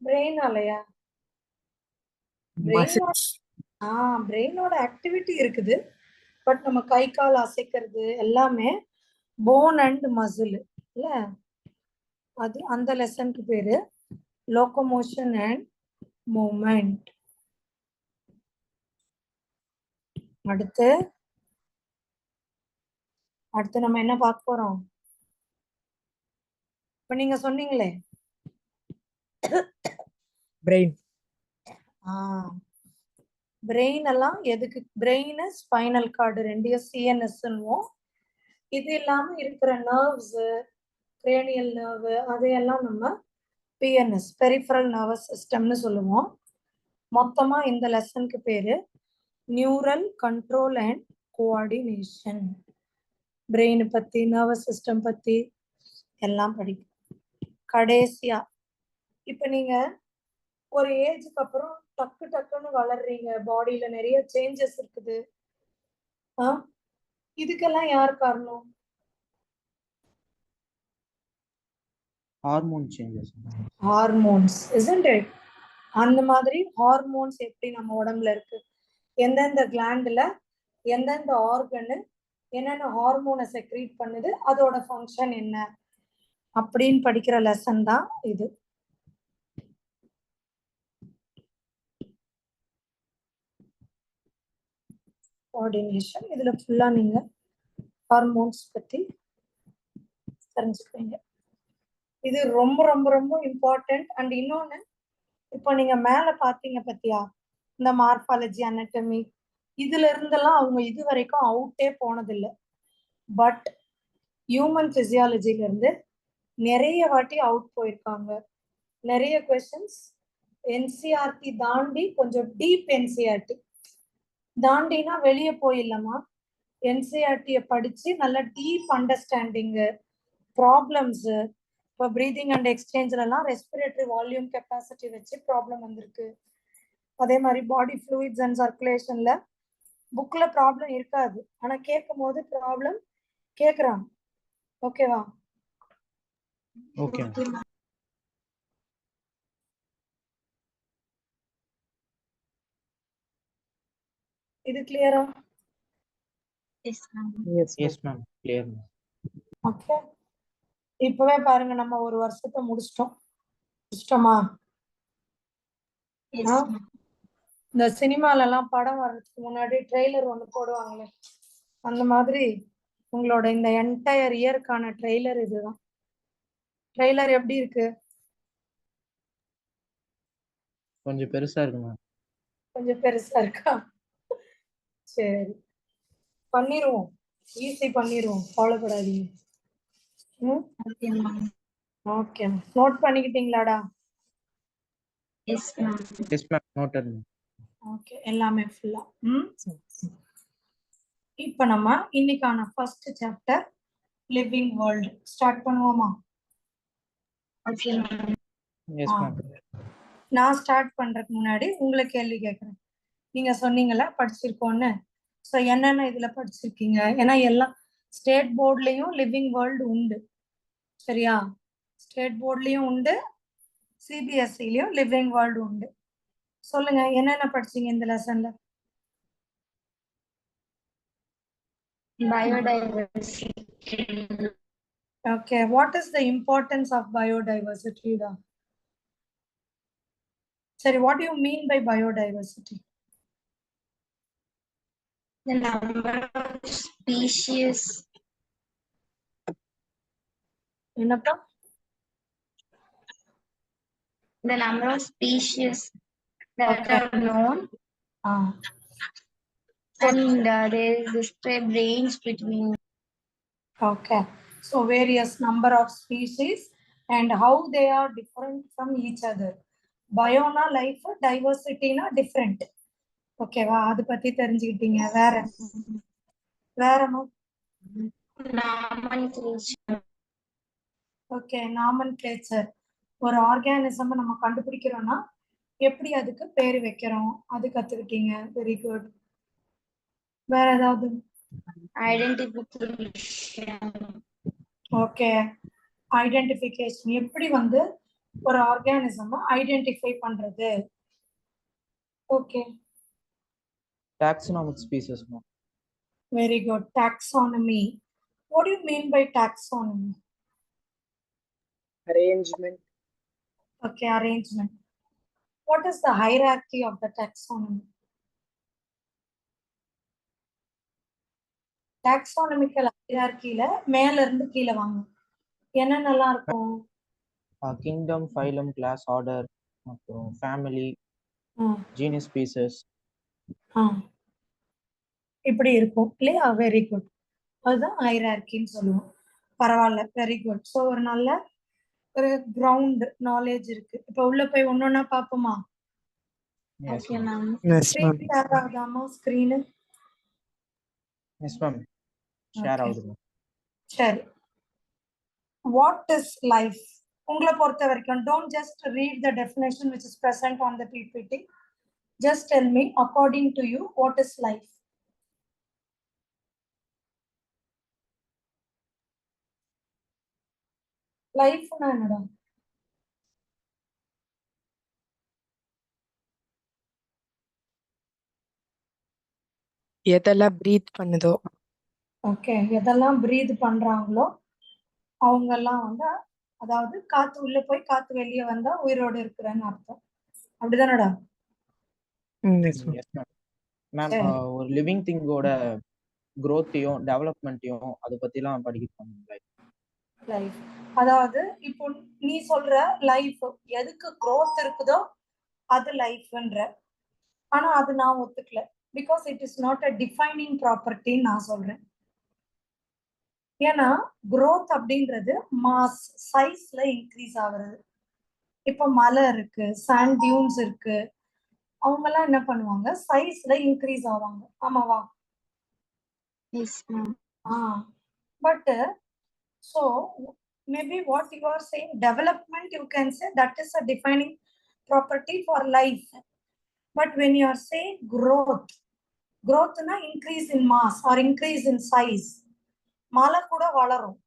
பிரெயினாலயா? பிரெயினோட ஆக்டிவிட்டி இருக்குது. பட் நம்ம கை கால் அசைக்கிறது எல்லாமே போன் அண்ட் மசில் இல்ல? அது அந்த லெசனுக்கு பேரு லோகோமோஷன் அண்ட் மூவ்மெண்ட். அடுத்து நம்ம என்ன பார்க்க போறோம்? இப்ப நீங்க சொன்னீங்களே பிரெயின். பிரெயின் எல்லாம் எதுக்கு? பிரெயின் ஸ்பைனல் கார்டு ரெண்டையும் சிஎன்எஸ்ன்னுவோம். இது இல்லாம இருக்கிற நர்வ்ஸ், கிரேனியல் நர்வ், அதையெல்லாம் நம்ம பிஎன்எஸ், பெரிஃபரல் நர்வஸ் சிஸ்டம்னு சொல்லுவோம். மொத்தமா இந்த லெசனுக்கு பேரு neural control and coordination. Brain பத்தி, நர்வஸ் சிஸ்டம் பத்தி எல்லாம் படிக்கும். கடைசியா இப்ப நீங்க ஒரு ஏஜுக்கு அப்புறம் டக்குன்னு வளர்றீங்க, பாடியில நிறைய சேஞ்சஸ் இருக்குது. இதுக்கெல்லாம் யார் காரணம்? Hormone changes. Hormones, isn't it? அந்த மாதிரி ஹார்மோன்ஸ் எப்படி நம்ம உடம்புல இருக்கு, எந்தெந்த கிளாண்டுல எந்தெந்த ஆர்கனு என்னென்ன ஹார்மோனை செக்ரீட் பண்ணுது, அதோட ஃபங்க்ஷன் என்ன அப்படின்னு படிக்கிற லெசன் தான் இது. கோஆர்டினேஷன், இதுல ஃபுல்லா நீங்க ஹார்மோன்ஸ் பத்தி தெரிஞ்சுக்குவீங்க. இது ரொம்ப ரொம்ப ரொம்ப இம்பார்ட்டன்ட். அண்ட் இன்னொன்னு, இப்போ நீங்க மேல பாத்தீங்க பத்தியா, இந்த மார்பாலஜி, அனட்டமி, இதுல இருந்தெல்லாம் அவங்க இது வரைக்கும் அவுட்டே போனதில்லை. பட் ஹியூமன் பிசியாலஜில இருந்து நிறைய வாட்டி அவுட் போயிருக்காங்க. நிறைய கொஸ்டின்ஸ் என்சிஆர்டி தாண்டி, கொஞ்சம் டீப் என்சிஆர்டி தாண்டினா வெளியே போயிடலாமா, என்சிஆர்டியை படிச்சு நல்ல டீப் அண்டர்ஸ்டாண்டிங்கு, ப்ராப்ளம்ஸ். இப்போ ப்ரீதிங் அண்ட் எக்ஸ்சேஞ்சிலலாம் ரெஸ்பிரேட்டரி வால்யூம் கெப்பாசிட்டி வச்சு ப்ராப்ளம் வந்திருக்கு. அதே மாதிரி பாடி ஃப்ளூயிட்ஸ் அண்ட் சர்க்குலேஷன்ல புக்ல ப்ராப்ளம் இருக்காது, ஆனா கேட்கும் போது ப்ராப்ளம் கேட்குறாங்க. ஓகேவா? ஓகே. இது கிளியரா? Yes, ma'am. Yes ma'am, clear ma'am. Okay, இப்பவே பாருங்க நம்ம ஒரு வருஷத்தை முடிச்சிட்டோமா? Yes, ஆ? ma'am. இந்த சினிமால எல்லாம் படம் வர்றதுக்கு முன்னாடி ட்ரெய்லர் ஒண்ணு போடுவாங்களே, அந்த மாதிரி உங்களோட இந்த என்டையர் இயருக்கான ட்ரெய்லர் இதுதான். ட்ரெய்லர் எப்படி இருக்கு? கொஞ்சம் பெருசா இருக்கு மேம். கொஞ்சம் பெருசா இருக்கா? சரி, பண்ணிடுவோம், ஈஸி பண்ணிடுவோம், கவலைப்படாதீங்க. Okay, ma'am. ஓகே, நோட் பண்ணிக்கிட்டீங்களாடா? Yes, ma'am. Yes ma'am, noted ma'am. Okay, எல்லாமே ஃபுல்லா. இப்போ நம்ம இன்னைக்கான first chapter living world start பண்ணுவோமா? Okay, ma'am. Yes ma'am. நான் ஸ்டார்ட் பண்றதுக்கு முன்னாடி உங்களை கேள்வி கேட்குறேன். நீங்க சொன்னீங்கல்ல படிச்சிருக்கோன்னு, ஸோ என்னென்ன இதுல படிச்சிருக்கீங்க? ஏன்னா எல்லாம் ஸ்டேட் போர்ட்லயும் லிவிங் வேர்ல்டு உண்டு, சரியா? ஸ்டேட் போர்ட்லயும் உண்டு, சிபிஎஸ்சிலையும் லிவிங் வேர்ல்டு உண்டு. சொல்லுங்க, என்னென்ன படிச்சீங்க இந்த லெசன்ல? Biodiversity. Okay, what is the importance of biodiversity? Sorry, what do you mean by biodiversity? The number of species. என்னப்பா? The number of species that Okay. are known. And there is this range between. Okay, so various number of species and how they are different from each other. Biona life, diversity na different. Okay வா, அது பத்தி தெரிஞ்சுக்கிட்டீங்க. வேறமா? Nomenclature. Okay, nomenclature. ஒரு ஆர்கானிசம் நம்ம கண்டுபிடிக்கிறோம்னா எப்படி அதுக்கு பேர் வைக்கிறோம், அது கத்துக்கிட்டீங்க. Very good. வேற ஏதாவது? Identification. ஓகே, ஐடென்டிஃபிகேஷன், எப்படி வந்து ஒரு ஆர்கானிசம் ஐடென்டிஃபை பண்றது. Okay, taxonomic species ma'am. Very good. Taxonomy. What do you mean by taxonomy? Arrangement. Okay, arrangement. What is the hierarchy of the taxonomy? Taxonomical hierarchyல மேல இருந்து கீழே வாங்க, என்னென்னலாம் இருக்கும்? கிங்டம், ஃபைலம், கிளாஸ், ஆர்டர், அப்புறம் ஃபேமிலி, ஜீனஸ், ஸ்பீசஸ், இப்படி இருக்கும் இல்லையா? வெரி குட், அதுதான் ஹைரார்கின்னு சொல்லுவோம். பரவாயில்ல, வெரி குட். ஸோ ஒரு நல்ல ஒரு கிரவுண்ட் நாலேஜ் இருக்கு. இப்போ உள்ள போய் ஒன்னொன்னா பார்ப்போமா? Okay, ma'am. ஸ்கிரீன் ஷேர் ஆகுதாமா? ஸ்கிரீனு எஸ் மேம், ஷேர் ஆகுது மேம். சரி, வாட் இஸ் லைஃப்? உங்களை பொறுத்த வரைக்கும் don't just read the definition which is present on the PPT. Just tell me, according to you, what is life? லைஃப்னா என்னடா? எதெல்லாம் பிரீத் பண்ணுதோ. ஓகே, எதெல்லாம் பிரீத் பண்றாங்களோ அவங்க எல்லாம் வந்து, அதாவது காத்து உள்ள போய் காத்து வெளியே வந்தா உயிரோடு இருக்கிறேன்னு அர்த்தம். அப்படிதானடா? Yes, ma'am. Yes ma'am. Ma'am சரி. ஒரு லிவிங் திங்கோட growth-யும் டெவலப்மெண்ட்டையும் அதை பத்திலாம் படிக்கணும். லைஃப் அதாவது இப்போ நீ சொல்ற லைஃப் எதுக்கு growth இருக்குதோ அது லைஃப்ன்ற. ஆனா அது நான் ஒத்துக்கல. Because it is not a defining ப்ராப்பர்ட்டின்னு நான் சொல்றேன். ஏன்னா growth அப்படின்றது மாஸ் சைஸ்ல இன்க்ரீஸ் ஆகுறது. இப்போ மலை இருக்கு, சாண்ட் டியூன்ஸ் இருக்கு, அவங்க எல்லாம் என்ன பண்ணுவாங்க, சைஸ்ல இன்க்ரீஸ் ஆவாங்க. ஆமாவா? Yes, ma'am. But so maybe what you are saying, development, you can say that is a defining property for life. But when you are saying growth na increase in mass or increase in size. மலை கூட வளரும்,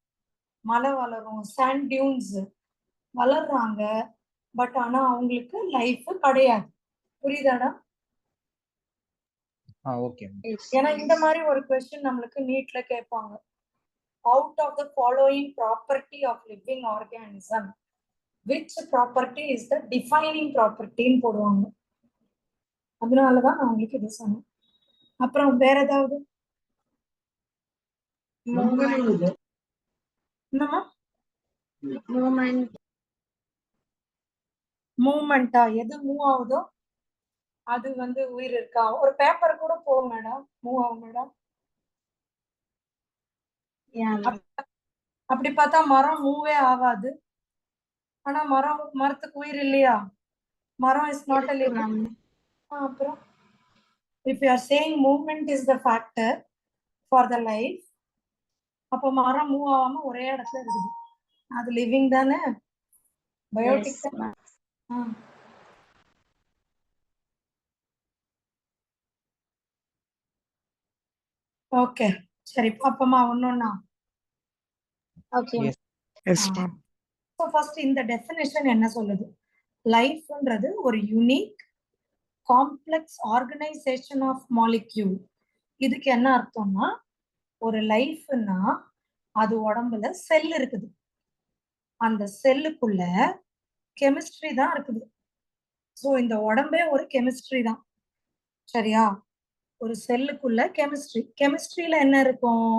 மலை வளரும், சாண்ட் டியூன்ஸ் வளர்றாங்க. பட் ஆனா அவங்களுக்கு லைஃப் கிடையாது. புரியுதாடா? ஓகே. Yes. ஏன்னா இந்த மாதிரி ஒரு கொஸ்டின் நம்மளுக்கு நீட்ல கேட்பாங்க. Out of the following property of living organism, which property is the defining property ன்னு போடுவாங்க. அதனாலதான் நான் உங்களுக்கு இது சொன்னேன். அப்புறம் வேற ஏதாவது? என்னமா? மூமெண்டா? எது மூவ் ஆகுதோ அது வந்து உயிர் இருக்கா? ஒரு பேப்பர் கூட போகும் மேடம், மூவ் ஆகும் மேடம். அப்படி பார்த்தா மரம் மூவே ஆகாது. ஆனா மரத்துக்கு உயிர் இல்லையா? மரம் இஸ் நாட் a living. அப்புறம் if you are saying movement is the factor for the life, அப்போ மரம் மூவ் ஆகாம ஒரே இடத்துல இருக்குது, அது லிவிங் தானே, பயோட்டிக் தானே. ஓகே, சரி பாப்போமா ஒன்னொன்னா? Okay. Yes, ma'am. So first இந்த டெஃபினேஷன் என்ன சொல்லுது? லைஃப்ன்றது ஒரு unique complex organisation of molecule. இதுக்கு என்ன அர்த்தம்னா, ஒரு லைஃப்னா அது உடம்புல செல் இருக்குது, அந்த செல்லுக்குள்ள கெமிஸ்ட்ரி தான் இருக்குது. ஸோ இந்த உடம்பே ஒரு கெமிஸ்ட்ரி தான். சரியா? ஒரு செல்லுக்குள்ள கெமிஸ்ட்ரி, கெமிஸ்ட்ரியில என்ன இருக்கும்?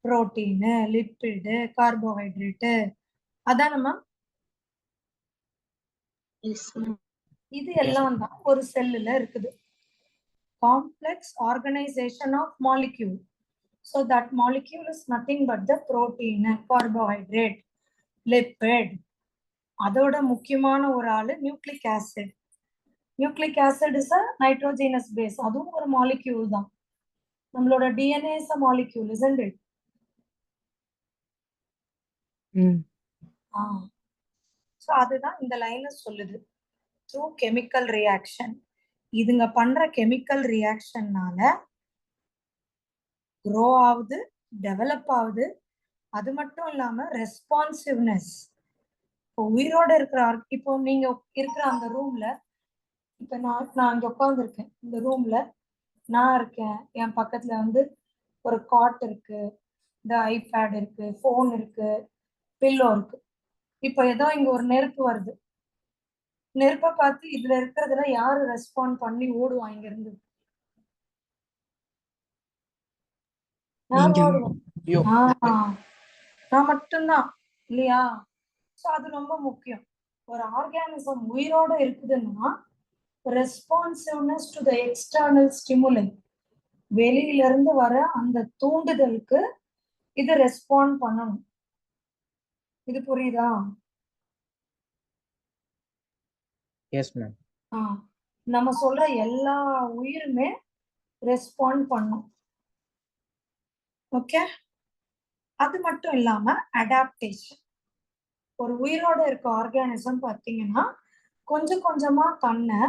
புரோட்டீனு, லிப்பிடு, கார்போஹைட்ரேட்டு, அதானமா? Yes, ma'am. இது எல்லாம் தான் ஒரு செல்லுல இருக்குது. Complex organisation of molecule. So that molecule is nothing but the protein, carbohydrate, lipid. அதோட முக்கியமான ஒரு ஆளு nucleic acid. Nucleic acid is a nitrogenous base. அதுவும் ஒரு மாலிக்யூல் தான். நம்மளோட DNA is a molecule, isn't it? So அதுதான் இந்த லைன்ல சொல்லுது. Through chemical reaction. இதுங்க பண்ற கெமிக்கல் ரியாக்ஷன்னால க்ரோ ஆகுது, டெவலப் ஆகுது. அது மட்டும் இல்லாம ரெஸ்பான்சிவ்னஸ். இப்போ உயிரோட இருக்கிற இப்போ நீங்க இருக்கிற அந்த ரூம்ல, இப்ப நான் இங்க உட்காந்துருக்கேன், இந்த ரூம்ல நான் இருக்கேன், என் பக்கத்துல வந்து ஒரு காட் இருக்கு, இந்த ஐபேட் இருக்கு, போன் இருக்கு, பில்லோ இருக்கு. இப்போ ஏதோ இங்க ஒரு நெருப்பு வருது, நெருப்பை பார்த்து இதுல இருக்கிறதுல யாரு ரெஸ்பாண்ட் பண்ணி ஓடுவா இங்க இருந்து? நான் மட்டும்தான் இல்லையா? ஸோ அது ரொம்ப முக்கியம். ஒரு ஆர்கானிசம் உயிரோட இருக்குதுன்னா ரெஸ்பான்சிவ்னஸ் டு த எக்ஸ்டர்னல் ஸ்டிமுலை, வெளியில இருந்து வர அந்த தூண்டுதலுக்கு இது ரெஸ்பாண்ட் பண்ணணும். இது புரியுதா? Yes ma'am. நம்ம சொல்ற எல்லா உயிருமே ரெஸ்பாண்ட் பண்ணும். ஓகே, அது மட்டும் இல்லாம அடாப்டேஷன். ஒரு உயிரோட இருக்க ஆர்கானிசம் பார்த்தீங்கன்னா கொஞ்சம் கொஞ்சமா தன்னை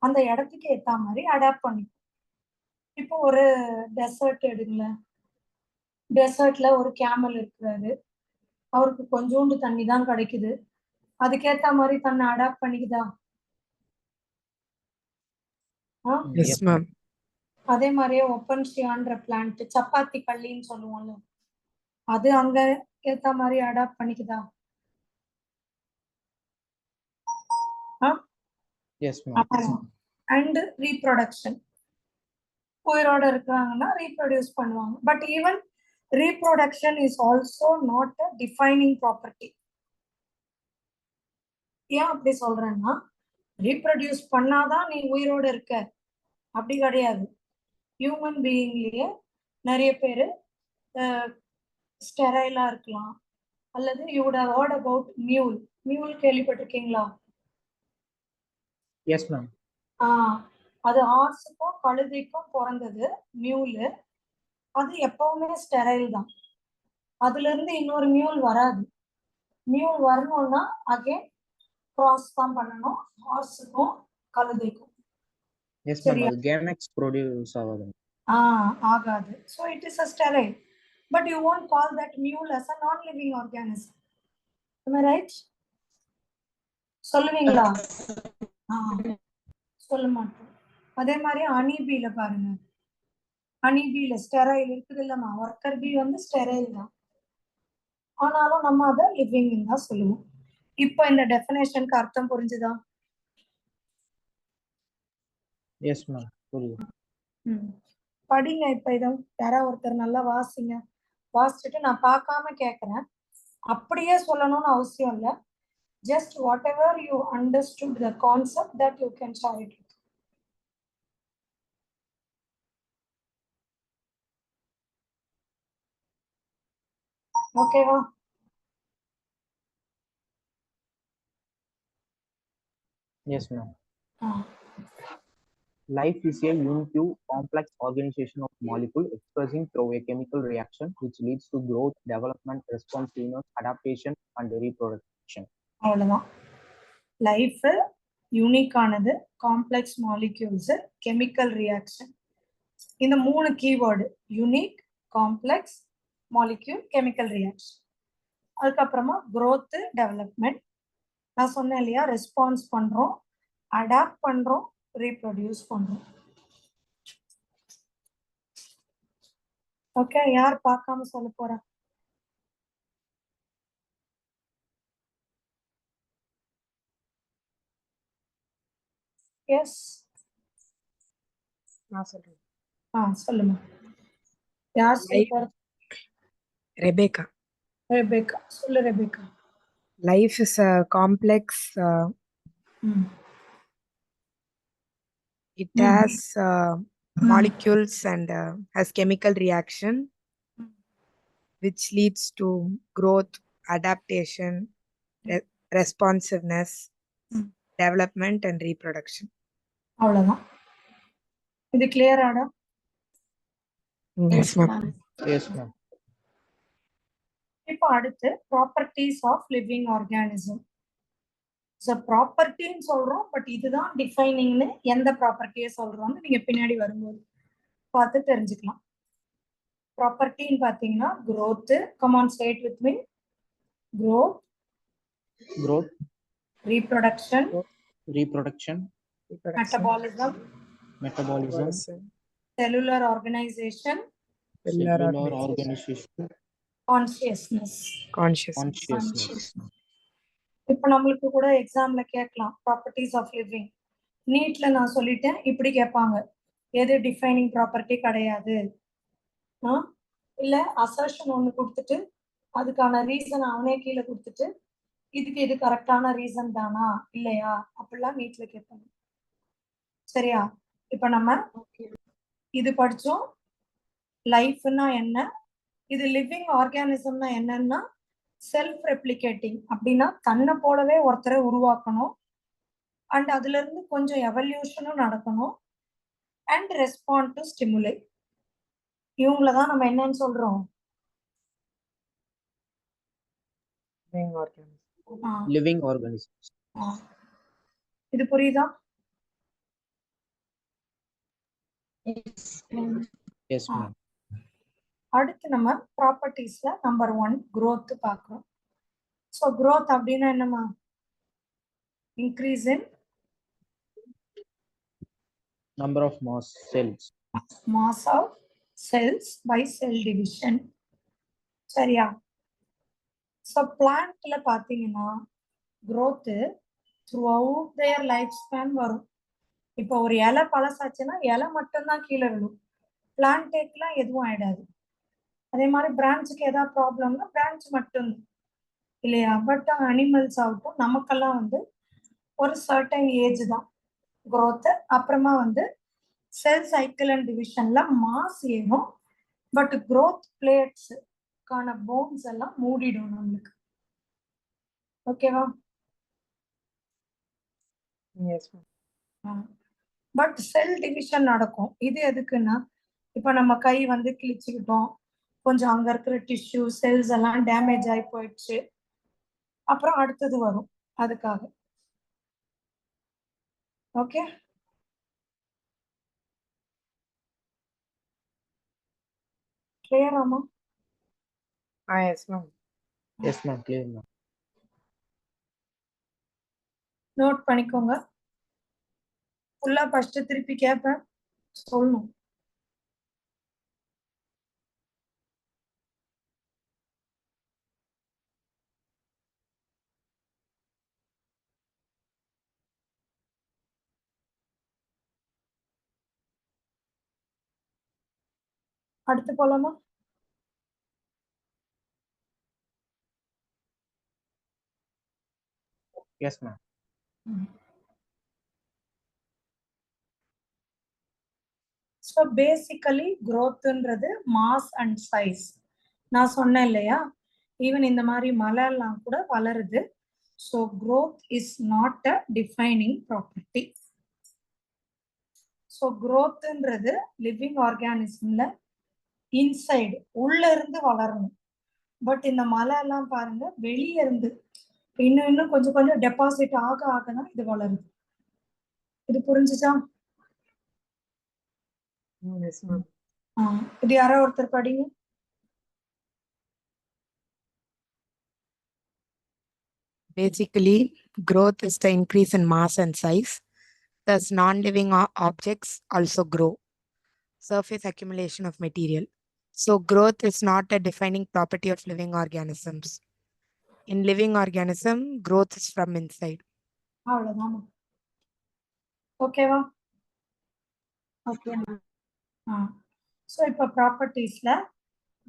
அந்த இடத்துக்கு ஏத்த மாதிரி அடாப்ட் பண்ணிக்கும். இப்போ ஒரு டெசர்ட் எடுங்களேன். டெசர்ட்ல ஒரு கேமல் இருக்கிறாரு. அவருக்கு கொஞ்சோண்டு தண்ணி தான் கிடைக்குது. அதுக்கேத்த மாதிரி தன்னை அடாப்ட் பண்ணிக்குதா? Yes ma'am. அதே மாதிரியே ஒப்பன்ஷியான்ற பிளான்ட், சப்பாத்தி கள்ளின்னு சொல்லுவோம்ல, அது அங்க ஏத்த மாதிரி அடாப்ட் பண்ணிக்குதா? And reproduction. உயிரோட இருக்கிறாங்கன்னா ரீப்ரொடியூஸ் பண்ணுவாங்க. But even reproduction is also not a defining property. ஏன் அப்படி சொல்றேன்னா, ரீப்ரொடியூஸ் பண்ணாதான் நீ உயிரோட இருக்க அப்படி கிடையாது. ஹியூமன் பீயிங்லயே நிறைய பேர் ஸ்டெரைலா இருக்கலாம். அல்லது you would have heard about mule. Mule கேள்விப்பட்டிருக்கீங்களா? Yes ma'am. அது ஹார்ஸுக்கும் கழுதைக்கும் பிறந்தது மியூலு. அது எப்பவுமே ஸ்டெரைல் தான். அதுல இருந்து இன்னொரு மியூல் வராது. மியூல் வரணும்னா அகைன் கிராஸ் தான் பண்ணணும் ஹார்ஸுக்கும் கழுதைக்கும். S ma'am. அது கேமெக்ஸ் ப்ரொடியூஸ் ஆகாது. ஆகாது. So it is a sterile. But you won't call that mule as a non-living organism. Am I right? சொல்லுவீங்களா? சொல்ல மாட்டோம். அதே மாதிரி அனிபீல பாருங்க. அனிபீல ஸ்டெரைல் இருக்குது இல்லம்மா. ஒர்க்கர் பீ வந்து ஸ்டெரைல் தான். ஆனாலும் நம்ம அதை லிவிங் தான் சொல்லுவோம். இப்போ இந்த டெஃபினேஷனுக்கு அர்த்தம் புரிஞ்சுதா? Yes ma'am. புரியுது. படிங்க. இப்ப இதை யாராவது ஒருத்தர் நல்லா வாசிங்க. வாசிச்சுட்டு நான் பார்க்காம கேட்கறேன். அப்படியே சொல்லணும்னு அவசியம் இல்லை. Just whatever you understood the concept that you can share it with. Okay, va? Yes, ma'am. Life is a unique, complex organization of molecules expressing through a chemical reaction which leads to growth, development, responsiveness, adaptation, and reproduction. அவ்வளவுதான். லைஃப் யூனிக் ஆனது, காம்ப்ளெக்ஸ் மாலிக்யூல்ஸ், கெமிக்கல் ரியாக்ஷன். இந்த 3 keyword unique, complex, molecule, chemical reaction. அதுக்கப்புறமா growth, டெவலப்மெண்ட். நான் சொன்னேன் இல்லையா, ரெஸ்பான்ஸ் பண்றோம், அடாப்ட் பண்றோம், ரீப்ரொடியூஸ் பண்றோம். ஓகே, யார் பார்க்காம சொல்ல போறா? எஸ், நான் சொல்றேன். சொல்லுமா. யார் சொல்ற? ரெபேக்கா. ரெபேக்கா, சொல்லு Rebecca. Life is a complex. It has molecules and has chemical reaction, which leads to growth, adaptation, responsiveness, development, and reproduction. அவ்வளவுதான். இது கிளியராடா? Yes, ma'am. Yes, ma'am. இப்போ அடுத்து properties of living organism. So ப்ராப்பர்ட்டின்னு சொல்றோம், பட் இதுதான் டிஃபைனிங்னு எந்த ப்ராப்பர்ட்டியை சொல்றோம்னு நீங்க பின்னாடி வரும்போது பார்த்து தெரிஞ்சுக்கலாம். ப்ராப்பர்ட்டின்னு பார்த்தீங்கன்னா growth, come on say it with me. growth, reproduction, metabolism, cellular organization, consciousness. இப்போ நம்மளுக்கு கூட எக்ஸாம்ல கேட்கலாம் ப்ராப்பர்ட்டிஸ் ஆஃப் லிவிங். நீட்ல நான் சொல்லிட்டேன், இப்படி கேட்பாங்க, எது டிஃபைனிங் ப்ராப்பர்ட்டி கிடையாது, இல்ல அசர்ஷன் ஒண்ணு கொடுத்துட்டு அதுக்கான ரீசன் அவனே கீழே கொடுத்துட்டு இதுக்கு இது கரெக்டான ரீசன் தானா இல்லையா அப்படிலாம் நீட்ல கேட்பாங்க. சரியா? இப்ப நம்ம இது படிச்சோம். லைஃப்னா என்ன, இது லிவிங் ஆர்கானிசம்னா என்னன்னா செல்ஃப் ரெப்ளிகேட்டிங். அப்படின்னா தன்னை போலவே ஒருத்தரை உருவாக்கணும், அண்ட் அதுல இருந்து கொஞ்சம் எவல்யூஷனும் நடக்கணும், அண்ட் ரெஸ்பாண்ட் டு ஸ்டிமுலை. இவங்களதான் நம்ம என்னன்னு சொல்றோம்? living organism. living organisms. இது புரியுதா? Yes, ma'am. அடுத்து நம்ம ப்ராப்பர்ட்டிஸ்ல நம்பர் 1 growth பார்க்கிறோம். ஸோ growth அப்படின்னா என்னமா? Increase in Number of mass cells. mass of cells by cell division. சரியா? ஸோ பிளான்ட்ல பார்த்தீங்கன்னா growth throughout their life span வரும். இப்போ ஒரு இலை பழசாச்சுன்னா இலை மட்டும்தான் கீழே விழும். பிளான்டேக்லாம் எதுவும் ஆயிடாது. அதே மாதிரி பிரான்ச்சுக்கு ஏதாவது ப்ராப்ளம்னா பிரான்ச் மட்டும் இல்லையா? பட் அனிமல்ஸ் ஆகட்டும் நமக்கெல்லாம் வந்து ஒரு சர்டன் ஏஜ் தான் growth. அப்புறமா வந்து செல் சைக்கிள் அண்ட் டிவிஷன்ல மாஸ் ஏறும். பட் growth பிளேட்ஸ் கான போன்ஸ் எல்லாம் மூடிடும் நம்மளுக்கு. ஓகேவா? Yes, ma'am. But cell division நடக்கும். இது எதுக்குன்னா இப்போ நம்ம கை வந்து கிழிச்சுக்கிட்டோம், கொஞ்சம் அங்க இருக்கிற டிஷ்யூ செல்ஸ் எல்லாம் டேமேஜ் ஆகி போயிடுச்சு, அப்புறம் அடுத்தது வரும் அதுக்காக. ஓகே, கிளியராமா? Yes, ma'am. Yes, ma'am. Clear, ma'am. Note பண்ணிக்கோங்க. ஃபுல்லா ஃபர்ஸ்ட் திருப்பி கேட்பேன், சொல்லணும். அடுத்து போலாமா? Yes, ma'am. ஸோ பேசிக்கலி growthன்றது மாஸ் அண்ட் சைஸ். நான் சொன்னேன் இல்லையா, ஈவன் இந்த மாதிரி மலையெல்லாம் கூட வளருது. So growth is not a defining property. So growthன்றது லிவிங் ஆர்கானிசம்ல இன்சைடு உள்ள இருந்து வளரணும். பட் இந்த மலை எல்லாம் பாருங்க வெளியே இருந்து இன்னும் இன்னும் கொஞ்சம் கொஞ்சம் டெபாசிட் ஆக ஆக தான் இது வளருது. இது புரிஞ்சுச்சா? Yes, ma'am. இது யாரோ ஒருத்தர் படிங்க. Basically, growth is the increase in mass and size. Thus, non-living objects also grow. Surface accumulation of material. So, growth is not a defining property of living organisms. In living organism, growth is from inside. அவ்வளவுதான். ஓகேவா? ஓகே. ஸோ இப்போ ப்ராப்பர்ட்டிஸ்ல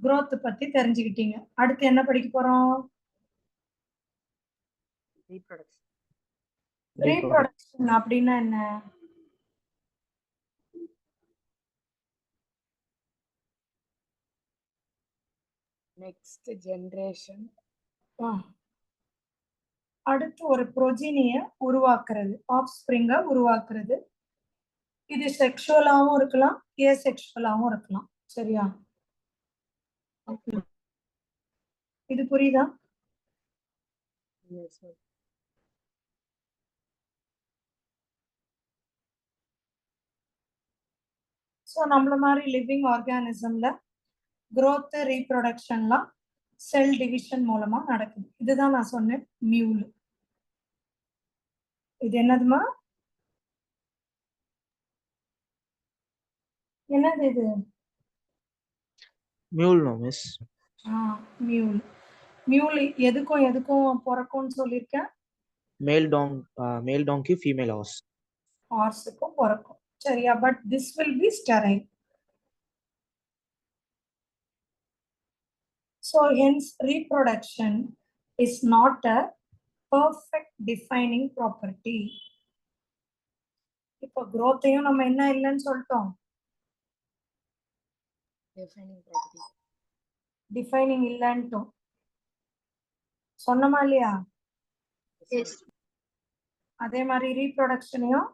growth பத்தி தெரிஞ்சுக்கிட்டீங்க. அடுத்து என்ன படிக்க போறோம்? Reproduction. ரீப்ரொடக்ஷன் அப்படின்னா என்ன? Next generation. அடுத்து ஒரு ப்ரோஜினிய உருவாக்குறது, ஆஃப் ஸ்பிரிங்க உருவாக்குறது. இது செக்ஷுவலாவும் இருக்கலாம், ஏசெக்ஷுவலாவும் இருக்கலாம். சரியா? இது புரியுதா? Yes, ma'am. ஸோ நம்மள மாதிரி லிவிங் ஆர்கானிசம்ல growth ரீப்ரொடக்ஷன்லாம் செல் டிவிஷன் மூலமா நடக்குது. இதுதான் நான் சொன்னேன் மியூல். இது என்னதுமா? என்னது இது? Mule, no, miss. மியூல். மியூல் எதுக்கும் எதுக்கும் பிறக்கும்னு சொல்லியிருக்கேன்? Male donkey, female horse. ஹார்ஸுக்கும் பிறக்கும். சரியா? But this will be sterile. So hence reproduction is not a perfect defining property. இப்போ growthையும் நம்ம என்ன இல்லைன்னு சொல்லிட்டோம்? Defining property. டிஃபைனிங் இல்லைன்ட்டோம். சொன்னமா இல்லையா? Yes. அதே மாதிரி ரீப்ரொடக்ஷனையும்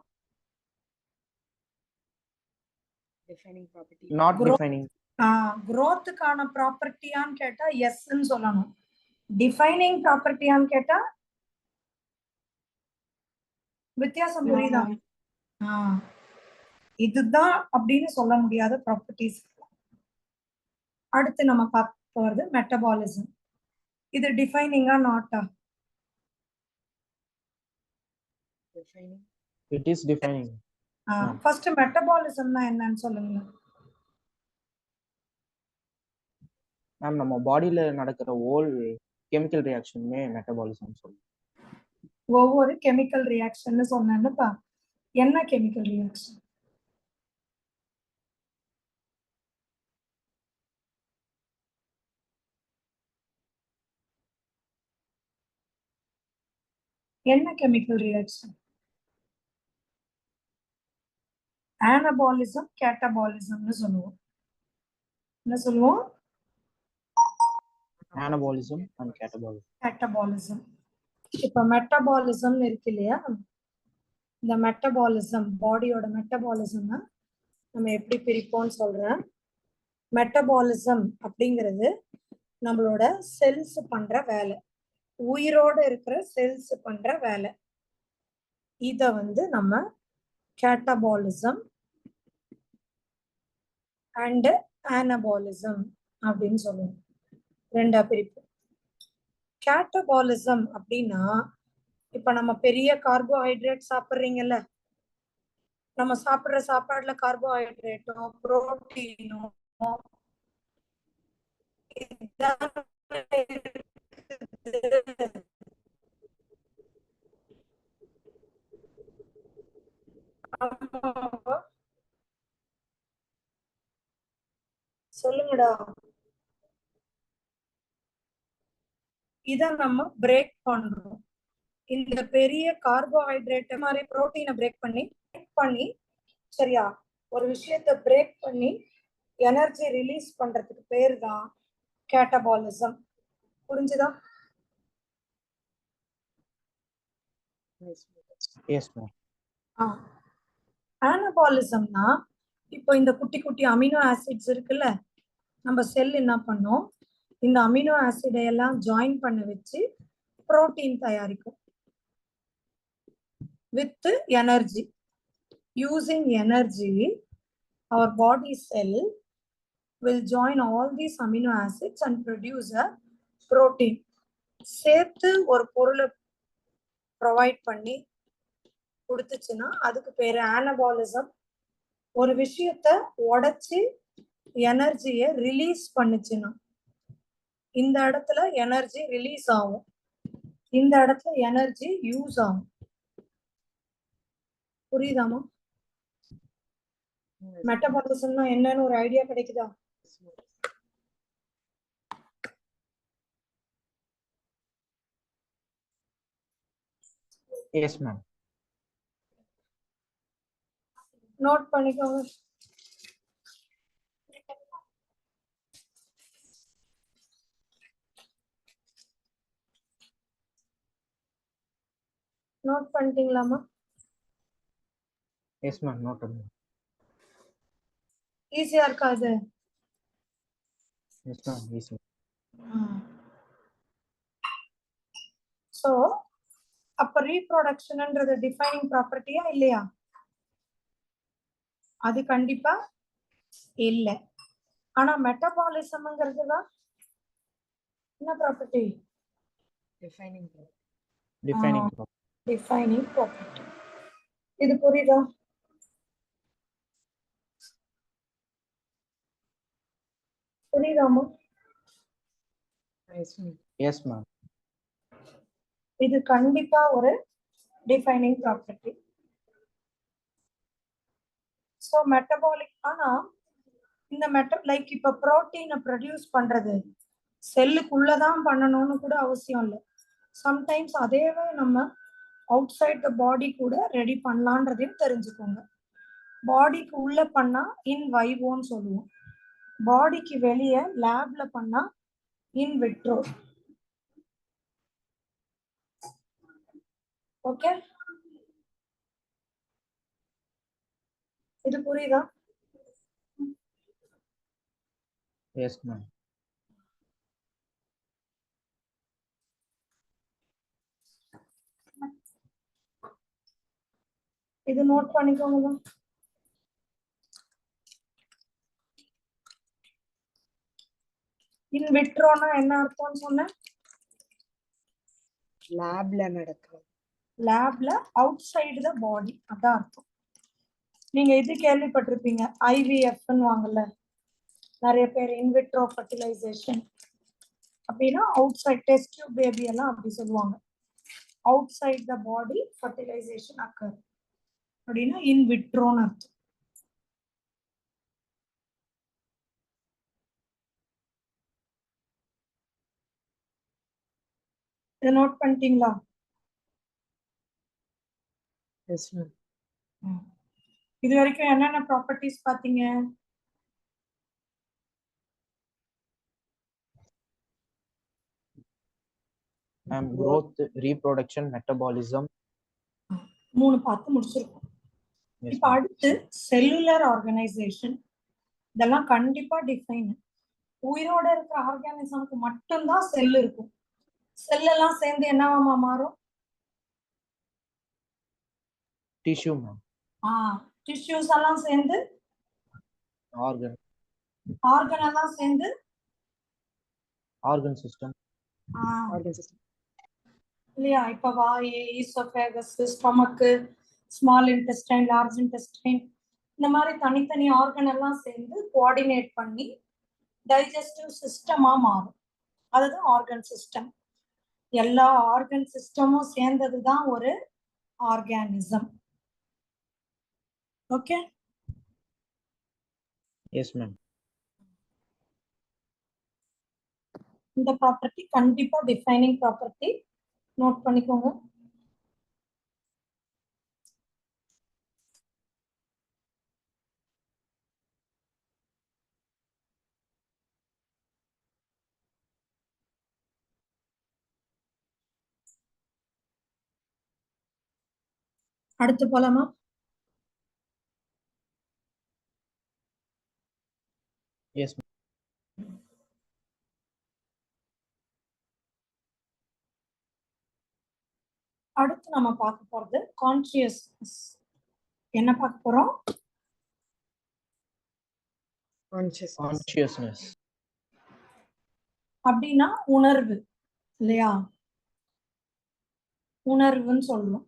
Defining property. Not Growth. defining. growthக்கான ப்ராப்பர்ட்டியான்னு கேட்டா எஸ்ன்னு சொல்லணும். டிஃபைனிங் ப்ராப்பர்ட்டியான்னு கேட்டா வித்தியாசம் புரியுதா? இதுதான் அப்படின்னு சொல்ல முடியாத ப்ராப்பர்ட்டிஸ். அடுத்து நம்ம பார்க்க போறது மெட்டபாலிசம். இது டிஃபைனிங்கா நாட்டா? It is defining. ஃபர்ஸ்ட் மெட்டபாலிசம்னா என்னன்னு சொல்லுங்க. மேம் நம்ம பாடியில நடக்கிற ஹோல் கெமிக்கல் ரியாக்ஷனுமே மெட்டபாலிசம் சொல்லுவோம். ஒவ்வொரு கெமிக்கல் ரியாக்ஷன் சொன்னேன்னுப்பா. என்ன கெமிக்கல் ரியாக்ஷன்? என்ன கெமிக்கல் ரியாக்ஷன்? ஆனபாலிசம், கேட்டபாலிசம்னு சொல்லுவோம். என்ன சொல்லுவோம்? Anabolism and catabolism. கேட்டபாலிசம். இப்ப மெட்டபாலிசம் இருக்கு இல்லையா? இந்த மெட்டபாலிசம், பாடியோட மெட்டபாலிசம் நம்ம எப்படி பிரிப்போம்னு சொல்றேன். மெட்டபாலிசம் அப்படிங்கிறது நம்மளோட செல்ஸ் பண்ற வேலை, உயிரோட இருக்கிற செல்ஸ் பண்ற வேலை. இத வந்து நம்ம கேட்டபாலிசம் அண்ட் ஆனபாலிசம் அப்படின்னு சொல்லுவோம். ரெண்டா பிரிப்பு. கேட்டபாலிசம் அப்படின்னா இப்ப நம்ம பெரிய கார்போஹைட்ரேட் சாப்பிடுறீங்கல்ல, நம்ம சாப்பிடுற சாப்பாடுல கார்போஹைட்ரேட்டோ புரோட்டீனோ சொல்லுங்கடா. இத நம்ம பிரேக் பண்றோம். இந்த பெரிய கார்போஹைட்ரேட் மாதிரி புரோட்டீனை பிரேக் பண்ணி சரியா ஒரு விஷயத்தை பிரேக் பண்ணி எனர்ஜி ரிலீஸ் பண்றதுக்கு பேர் தான் கேட்டபாலிசம். புரிஞ்சுதா? Yes, ma'am. ஆனபாலிசம்னா இப்போ இந்த குட்டி குட்டி அமினோ ஆசிட்ஸ் இருக்குல்ல, நம்ம செல் என்ன பண்ணோம், இந்த அமினோ ஆசிடை எல்லாம் ஜாயின் பண்ண வச்சு புரோட்டீன் தயாரிக்கும் with energy. Using energy our body cell will join all these amino acids and produce a protein. சேர்த்து ஒரு பொருளை ப்ரொவைட் பண்ணி கொடுத்துச்சுன்னா அதுக்கு பேரு ஆனபாலிசம். ஒரு விஷயத்த உடைச்சு எனர்ஜியை ரிலீஸ் பண்ணுச்சுன்னா இந்த இடத்துல எனர்ஜி ரிலீஸ் ஆகும், இந்த இடத்துல எனர்ஜி யூஸ் ஆகும். புரியுதாமா? மெட்டபாலிசம்னா என்னன்னு ஒரு ஐடியா கிடைக்குதா? Yes, ma'am. நோட் பண்ணிக்கோங்க. நோட் பண்ணிட்டீங்களாமா? Yes, ma'am. Noted. ஈஸியா இருக்காது? Yes, ma'am. Easy. சோ அப்ப ரீப்ரொடக்ஷன்ன்றது டிஃபைனிங் ப்ராப்பர்ட்டியா இல்லையா? அது கண்டிப்பா இல்ல. ஆனா மெட்டபாலிசம்ங்கிறது தான் என்ன ப்ராப்பர்ட்டி? Defining. Defining property. இது புரியுதா? புரியுதாமா? Yes, ma'am. இது கண்டிப்பா ஒரு டிஃபைனிங் ப்ராப்பர்ட்டி. So metabolic. ஆனா இந்த லைக் இப்ப புரோட்டீனை ப்ரொடியூஸ் பண்றது செல்லுக்குள்ளதான் பண்ணணும்னு கூட அவசியம் இல்லை. சம்டைம்ஸ் அதேவே நம்ம அவுட் சைட் த பாடி கூட ரெடி பண்ணலான்றதையும் தெரிஞ்சுக்கோங்க. பாடிக்கு உள்ள பண்ணா இன் வைவோன்னு சொல்லுவோம், பாடிக்கு வெளியே லேப்ல பண்ணா இன் விட்ரோ. ஓகே, இது புரியுதா? Yes, ma'am. இது நோட் பண்ணிக்கோங்க. இன் விட்ரோனா என்ன அர்த்தம்னு சொன்னேன்? லேப்ல நடக்கும். லேப்ல அவுட் சைடு த பாடி, அதான் அர்த்தம். நீங்க இது கேள்விப்பட்டிருப்பீங்க, IVFன்னு வாங்கல, நிறைய பேர் இன்விட்ரோ ஃபர்டிலைசேஷன் அப்படின்னா outside test tube baby எல்லாம் அப்படி சொல்லுவாங்க. Outside the body fertilization occur அப்படின்னா இன் விட்ரோன்னு அர்த்தம். இதை நோட் பண்ணிட்டீங்களா? இது வரைக்கும் என்னென்ன ப்ராப்பர்ட்டிஸ் பாத்தீங்க? Growth, reproduction, metabolism. 3 பார்த்து முடிச்சிருக்கோம். Yes, இப்ப அடுத்து செல்லுலர் ஆர்கனைசேஷன். இதெல்லாம் கண்டிப்பா டிஃபைன். உயிரோட இருக்கிற ஆர்கானிசம்க்கு மட்டும்தான் செல் இருக்கும். செல் எல்லாம் சேர்ந்து என்னவாமா மாறும்? tissue, ma'am. டிஷ்யூஸ் எல்லாம் சேர்ந்து Organ. ஆர்கன் எல்லாம் சேர்ந்து Organ system. Organ system. இல்லையா? இப்ப வாய், oesophagus, stomach, small intestine, large intestine, இந்த மாதிரி தனித்தனி ஆர்கன் எல்லாம் சேர்ந்து கோஆர்டினேட் பண்ணி டைஜஸ்டிவ் சிஸ்டமா மாறும். அதுதான் ஆர்கன் சிஸ்டம். எல்லா ஆர்கன் சிஸ்டமும் சேர்ந்ததுதான் ஒரு ஆர்கானிசம். ஓகே? Yes, ma'am. இந்த ப்ராப்பர்ட்டி கண்டிப்பா டிஃபைனிங் ப்ராப்பர்ட்டி, நோட் பண்ணிக்கோங்க. அடுத்து போலாமா? Yes, ma'am. அடுத்து நம்ம பார்க்க போறது கான்சியஸ்னஸ். என்ன பார்க்க போறோம்? Consciousness. அப்படின்னா உணர்வு, இல்லையா? உணர்வுன்னு சொல்லுவோம்.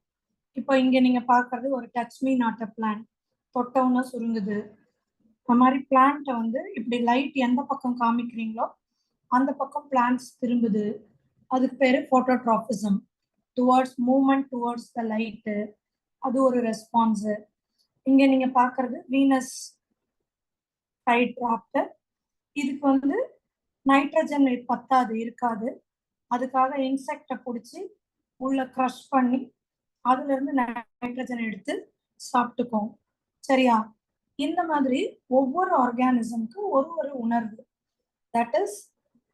இப்போ இங்க நீங்க பார்க்கறது ஒரு touch me not a plant. தொட்டவுன்னா சுருங்குது. அந்த மாதிரி பிளான்ட்டை வந்து இப்படி லைட் எந்த பக்கம் காமிக்கிறீங்களோ அந்த பக்கம் பிளான்ட்ஸ் திரும்புது. அதுக்கு பேரு phototropism. Towards movement towards the light, அது ஒரு ரெஸ்பான்ஸ். இங்க நீங்க பார்க்கறது வீனஸ் ஹைட்ராப்டர். இதுக்கு வந்து நைட்ரஜன் பத்தாது, இருக்காது. அதுக்காக இன்செக்டை பிடிச்சி உள்ள க்ரஷ் பண்ணி அதுல இருந்து நைட்ரஜன் எடுத்து சாப்பிட்டுக்கும். சரியா? இந்த மாதிரி ஒவ்வொரு ஆர்கானிசம்க்கு ஒரு உணர்வு. That is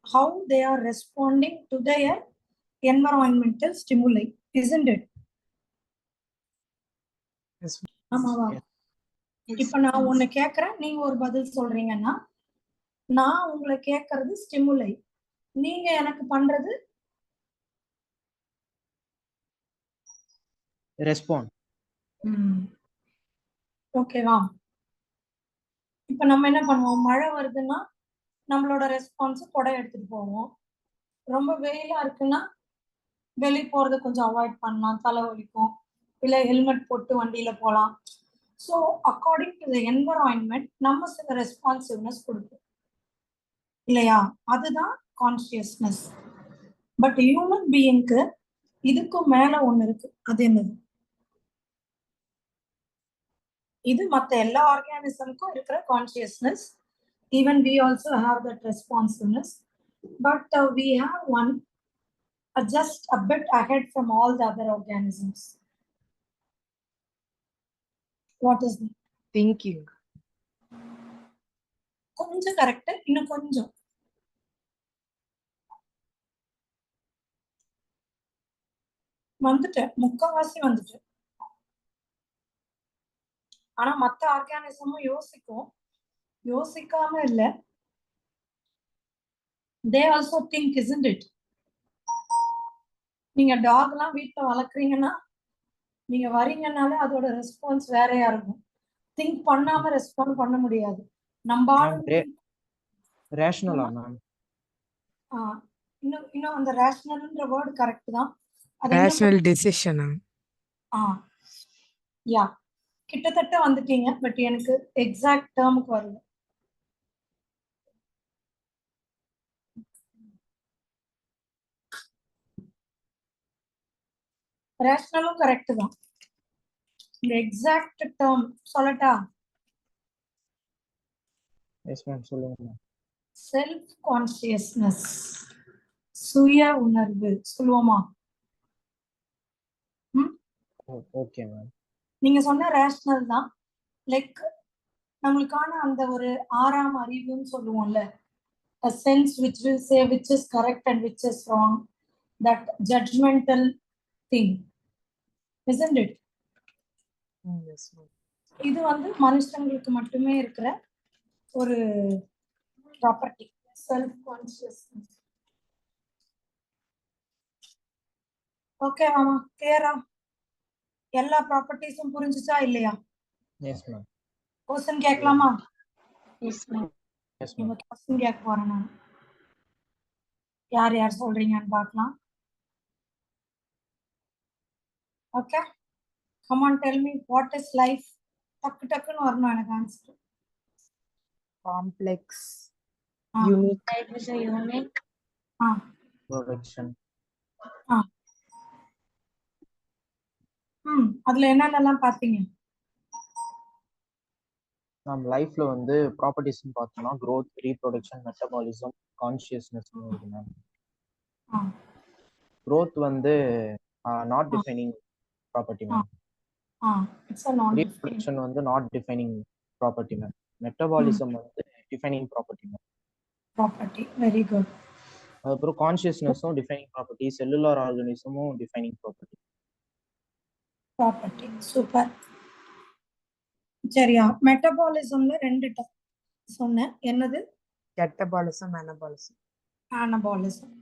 how they are responding to their environmental ஸ்டிமுலை, isn't it? ஆமாவா? இப்ப நான் ஒண்ணு கேக்குறேன், நீங்க ஒரு பதில் சொல்றீங்கன்னா நான் உங்களை கேட்கறது ஸ்டிமுலை, நீங்க எனக்கு பண்றது Respond. ஓகேவா? இப்ப நம்ம என்ன பண்ணுவோம்? மழை வருதுன்னா நம்மளோட ரெஸ்பான்ஸ் கொடை எடுத்துட்டு போவோம். ரொம்ப வெயிலா இருக்குன்னா வெளியே போறதை கொஞ்சம் அவாய்ட் பண்ணலாம், தலைவலிக்கும், இல்லை ஹெல்மெட் போட்டு வண்டியில போகலாம். So according to the environment நம்ம சில ரெஸ்பான்சிவ்னஸ் கொடுப்போம், இல்லையா? அதுதான் கான்சியஸ்னஸ். பட் ஹியூமன் பீயிங்க்கு இதுக்கும் மேல ஒண்ணு இருக்கு. அது என்னது? இது மற்ற எல்லா ஆர்கானிசம்க்கும் இருக்கிற consciousness. Even we also have that responsiveness, but we have one just a bit ahead from all the other organisms. What is it? Thinking. கொஞ்சம் கரெக்ட், இன்னும் கொஞ்சம். வந்துட்டு முக்கால்வாசி வந்துட்டு. ஆனா மத்த ஆர்கானிசமும் யோசிக்கும், யோசிக்காம இல்ல. They also think, isn't it? நீங்க டாக் எல்லாம் வீட்டுல வளர்க்குறீங்கன்னா நீங்க வரீங்கனாலே அதோட ரெஸ்பான்ஸ் வேறையா இருக்கும். திங்க் பண்ணாம ரெஸ்பாண்ட் பண்ண முடியாது. நம்ம ஆளுங்க ரேஷனலா மேம்? இன்னும் அந்த ரேஷனல்ன்ற வேர்டு கரெக்ட் தான். அது Rational decision. யா கிட்டத்தட்ட வந்துட்டீங்க. பட் எனக்கு எக்ஸாக்ட் டேர்முக்கு வரல. ரேஷனலும் கரெக்ட் தான். இந்த எக்ஸாக்ட் டேர்ம் சொல்லட்டா? எஸ் மேம், சொல்லுங்க மேம். செல்ஃப் கான்சியஸ்னஸ், சுய உணர்வு சொல்லுவோமா? Okay ma'am. நீங்க சொன்ன ரேஷனல் தான். லைக் நம்மளுக்கான அந்த ஒரு ஆறாம் அறிவுன்னு சொல்லுவோம்ல, a sense which will say which is correct and which is wrong, that judgmental thing, isn't it? Yes, ma'am. இது வந்து மனுஷங்களுக்கு மட்டுமே இருக்கிற ஒரு ப்ராப்பர்ட்டி, செல்ஃப் கான்சியஸ்னஸ். ஓகே மாமா, கிளியரா? எல்லா ப்ராப்பர்ட்டிஸும் புரிஞ்சுச்சா இல்லையா? Yes ma'am. क्वेश्चन கேட்கலாமா? Yes, ma'am. Yes ma'am. Question கேட்க போறேன் நான். யார் யார் சொல்றீங்கன்னு பார்க்கலாம். Okay, come on, tell me what is life. டக்கு டக்குன்னு வரணும் எனக்கு answer. Complex, Ah. unique, Life is a unique, production. அதுல என்னென்னலாம் பார்த்தீங்க? நம்ம லைஃப்ல வந்து ப்ராப்பர்ட்டிஸ்னு பார்த்தோம்னா growth, ரீப்ரொடக்ஷன், மெட்டபாலிசம், கான்ஷியஸ்னஸ் இருக்கு மேம். growth வந்து not defining property ma'am. It's a non reproduction வந்து not defining property ma'am. Metabolism வந்து defining property ma'am. Property. Very good. அதுக்கப்புறம் கான்ஷியஸ்னஸும் டிஃபைனிங் ப்ராப்பர்ட்டி, செல்லுலார் ஆர்கானிசமும் டிஃபைனிங் ப்ராப்பர்ட்டி. Property super. சரியா? மெட்டபாலிசம்ல ரெண்டு சொன்னேன். என்னது? catabolism, anabolism. அனபாலிசம்.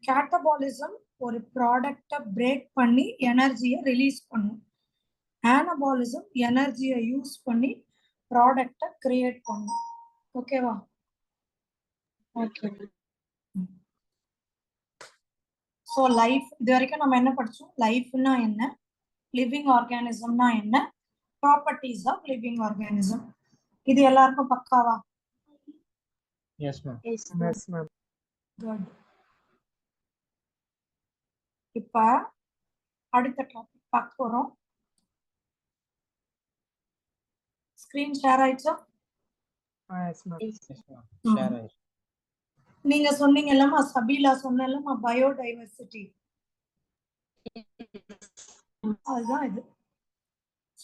கேட்டபாலிசம் ஒரு ப்ராடக்டை பிரேக் பண்ணி எனர்ஜியை ரிலீஸ் பண்ணும். அனபாலிசம் எனர்ஜியை யூஸ் பண்ணி ப்ராடக்டை கிரியேட் பண்ணும். ஓகேவா? okay. ஸோ லைஃப் இது வரைக்கும் நம்ம என்ன படிச்சோம்? லைஃப்னா என்ன, லிவிங் ஆர்கானிசம்னா என்ன, ப்ராப்பர்ட்டிஸ் ஆஃப் லிவிங் ஆர்கானிசம். இது எல்லாருக்கும் பக்காவா? Yes ma'am. Yes, ma'am. Yes, ma'am. Good. இப்ப அடுத்த டாபிக் பார்க்க போறோம். ஸ்கிரீன் ஷேர் ஆயிடுச்சா? Yes, ma'am. Yes. S ma'am. Share ஆயிடுச்சு. நீங்க சொன்னீங்கல்லம்மா, சபீலா சொன்னல்லம்மா, பயோடைவர்சிட்டி, அதுதான் இது.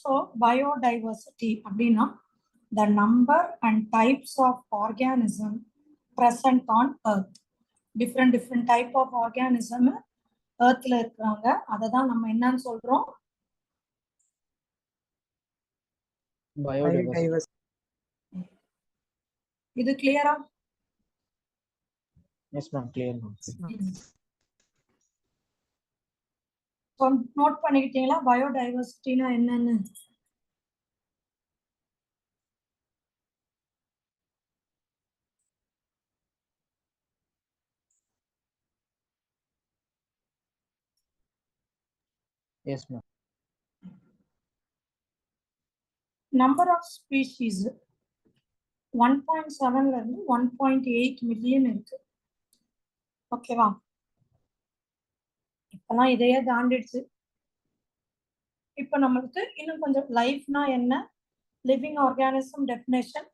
ஸோ பயோடைவர்சிட்டி அப்படின்னா the number and types of organism present on earth. different type of organism earthல இருக்கிறாங்க. அதை தான் நம்ம என்னன்னு சொல்றோம்? பயோடைவர்சிட்டி. இது கிளியரா? Yes ma'am, clear ma'am. நோட் பண்ணிக்கிட்டீங்களா பயோடைவர்சிட்டினா என்னன்னு? Yes ma'am. Number of species 1.7ல இருந்து 1.8 மில்லியன் இருக்கு. ஓகேவா? இப்பெல்லாம் இதையே தாண்டிடுச்சு. இப்ப நம்மளுக்கு இன்னும் கொஞ்சம் லைஃப்னா என்ன, லிவிங் ஆர்கானிசம் டெஃபினேஷன்.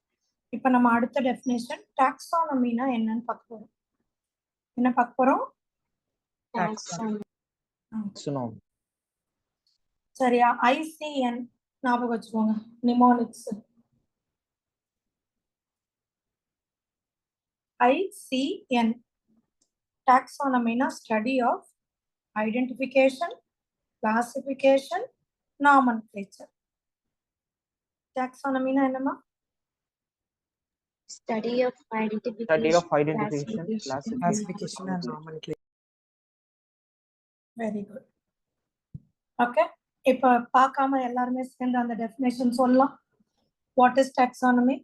இப்ப நம்ம அடுத்த டெஃபினேஷன் டாக்ஸானமினா என்னன்னு பார்க்க போறோம். என்ன பார்க்க போறோம்? Taxonomy. Taxonomy. சரியா? ICN ஞாபகம் வச்சுக்கோங்க. Mnemonics. ICN taxonomy study of identification, classification, nomenclature. Taxonomy என்னமா? Study of identification, Study of identification, Classification and nomenclature. Very good. Okay. இப்ப பார்க்காம எல்லாருமே சேர்ந்து அந்த டெஃபினேஷன் சொல்லலாம். What is taxonomy?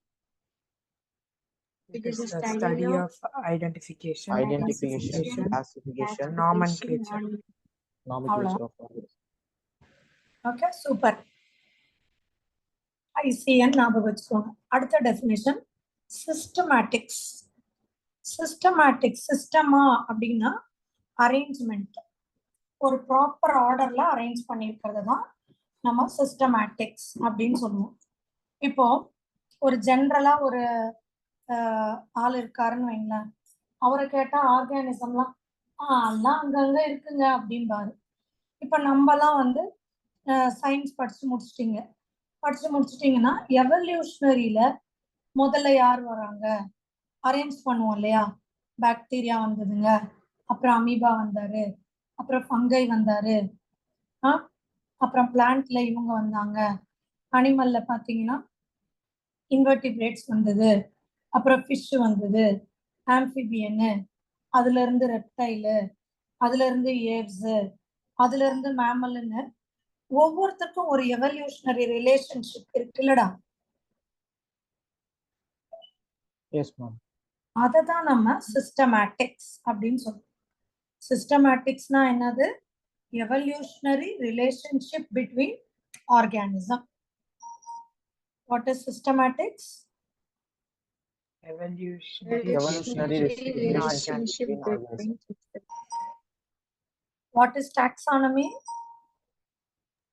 It is the study of identification, Identification, classification, nomenclature. nomenclature of organisms. Okay, super. ICN ஞாபகம் வச்சுக்கோங்க. அடுத்த டெஃபினேஷன் சிஸ்டமேட்டிக்ஸ். சிஸ்டமேட்டிக்ஸ் சிஸ்டமா அப்படின்னா அரேஞ்ச்மெண்ட், ஒரு ப்ராப்பர் ஆர்டர்ல அரேஞ்ச் பண்ணியிருக்கிறது தான் நம்ம சிஸ்டமேட்டிக்ஸ் அப்படின்னு சொல்லுவோம். இப்போ ஒரு ஜென்ரலா ஒரு ஆள் இருக்காருன்னு வைங்களேன், அவரை கேட்டா ஆர்கானிசம்லாம் எல்லாம் அங்கங்க இருக்குங்க அப்படின்பாரு. இப்ப நம்மலாம் வந்து சயின்ஸ் படிச்சு முடிச்சிட்டீங்கன்னா எவல்யூஷனரியில முதல்ல யார் வராங்க அரேஞ்ச் பண்ணுவோம் இல்லையா? பாக்டீரியா வந்ததுங்க, அப்புறம் அமீபா வந்தாரு, அப்புறம் ஃபங்கை வந்தாரு, அப்புறம் பிளான்ட்ல இவங்க வந்தாங்க, அனிமல்ல பாத்தீங்கன்னா இன்வெர்டிபிரேட்ஸ் வந்தது, அப்புறம் ஃபிஷ் வந்தது, ஆம்பிபியனு, அதுல இருந்து ரெப்டைலு, அதுல இருந்து ஏவ்ஸ், அதுல இருந்து மேமல்னு ஒவ்வொருத்தருக்கும் ஒரு எவல்யூஷனரி ரிலேஷன்ஷிப் இருக்குல்லடா. Yes ma'am. அதை தான் நம்ம சிஸ்டமேட்டிக்ஸ் அப்படின்னு சொல்றோம். சிஸ்டமேட்டிக்ஸ்னா என்னது? Evolutionary relationship between organism. What is systematics? Evolutionary relationship between What is taxonomy?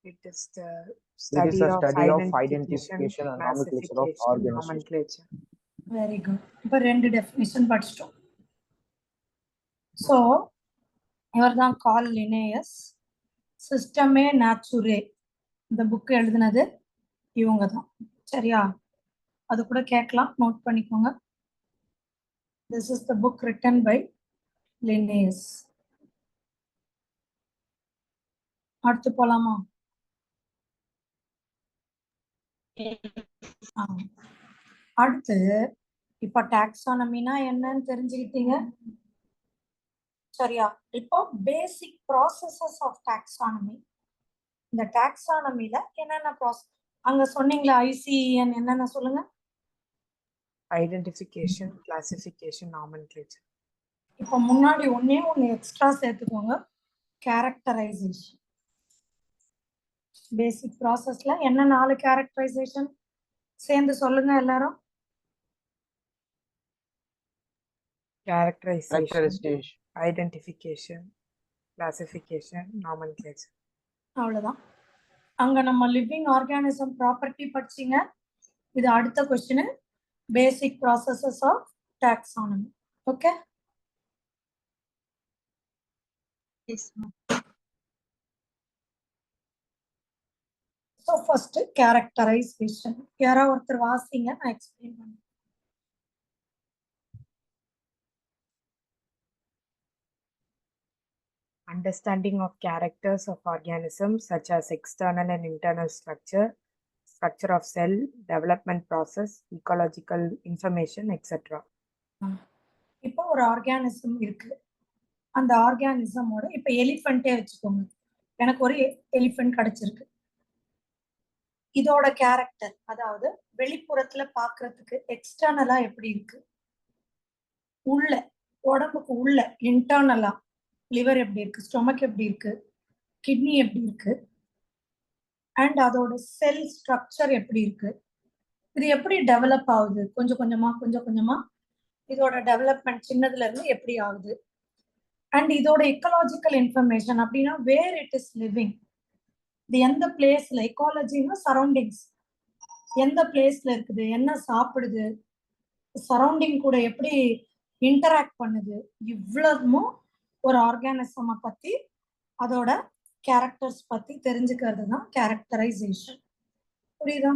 It is the It is study a of study of identification, identification and nomenclature of classification, organisms. nomenclature. Very good. இப்போ ரெண்டு டெஃபினிஷன் படிச்சிட்டோம். ஸோ இவர் தான் கார்ல் லினேயஸ். சிஸ்டமே நேச்சுரே இந்த புக் எழுதினது இவங்க தான். சரியா? அது கூட கேட்கலாம், நோட் பண்ணிக்கோங்க. This is the book written by Linnaeus. அடுத்து போலாமா? அடுத்து இப்ப டாக்ஸானமினா என்னன்னு தெரிஞ்சுக்கிட்டீங்க. சரியா? இப்போ பேசிக் ப்ராசஸஸ் ஆஃப் டாக்ஸானமி. இந்த டாக்ஸானமில என்னென்ன ப்ராசஸ் அங்க சொன்னீங்களா? ஐசிஎன் என்னென்ன சொல்லுங்க? Identification, classification, nomenclature. இப்போ முன்னாடி ஒண்ணே ஒன்று எக்ஸ்ட்ரா சேர்த்துக்கோங்க, கேரக்டரைசேஷன். பேசிக் ப்ராசஸ்ல என்ன 4 கேரக்டரைசேஷன் சேர்ந்து சொல்லுங்க எல்லாரும். Characterization, identification, classification, nomenclature. அவ்வளவுதான். அங்க நம்ம லிவிங் ஆர்கானிசம் ப்ராப்பர்ட்டி படிச்சீங்க. இது அடுத்த question, basic processes of taxonomy. Okay? So first characterization. யாராவது ஒருத்தர் வாசிங்க, நான் எக்ஸ்பிளைன் பண்ணுறேன். Understanding of characters of organisms such as external and internal structure, structure of cell, development process, ecological information, etc. இப்போ ஒரு ஆர்கானிசம் இருக்கு. அந்த ஆர்கானிசமோட இப்போ எலிஃபென்ட்டே வச்சுக்கோங்க. எனக்கு ஒரு எலிஃபென்ட் கிடைச்சிருக்கு. இதோட கேரக்டர், அதாவது வெளிப்புறத்துல பாக்குறதுக்கு எக்ஸ்டர்னலா எப்படி இருக்கு, உள்ள உடம்புக்கு உள்ள இன்டர்னலா லிவர் எப்படி இருக்கு, ஸ்டொமக் எப்படி இருக்கு, கிட்னி எப்படி இருக்கு, அண்ட் அதோட செல் ஸ்ட்ரக்சர் எப்படி இருக்கு, இது எப்படி டெவலப் ஆகுது, கொஞ்சம் கொஞ்சமா இதோட டெவலப்மெண்ட் சின்னதுல இருந்து எப்படி ஆகுது, அண்ட் இதோட எக்கலாஜிக்கல் இன்ஃபர்மேஷன் அப்படின்னா வேர் இட் இஸ் லிவிங், இது எந்த பிளேஸ்ல, எக்காலஜினா சரௌண்டிங்ஸ், எந்த பிளேஸ்ல இருக்குது, என்ன சாப்பிடுது, சரௌண்டிங் கூட எப்படி இன்டராக்ட் பண்ணுது, இவ்வளவும் ஒரு ஆர்கானிசமை பத்தி அதோட கேரக்டர்ஸ் பத்தி தெரிஞ்சுக்கிறது தான் கேரக்டரைசேஷன். புரியுதா?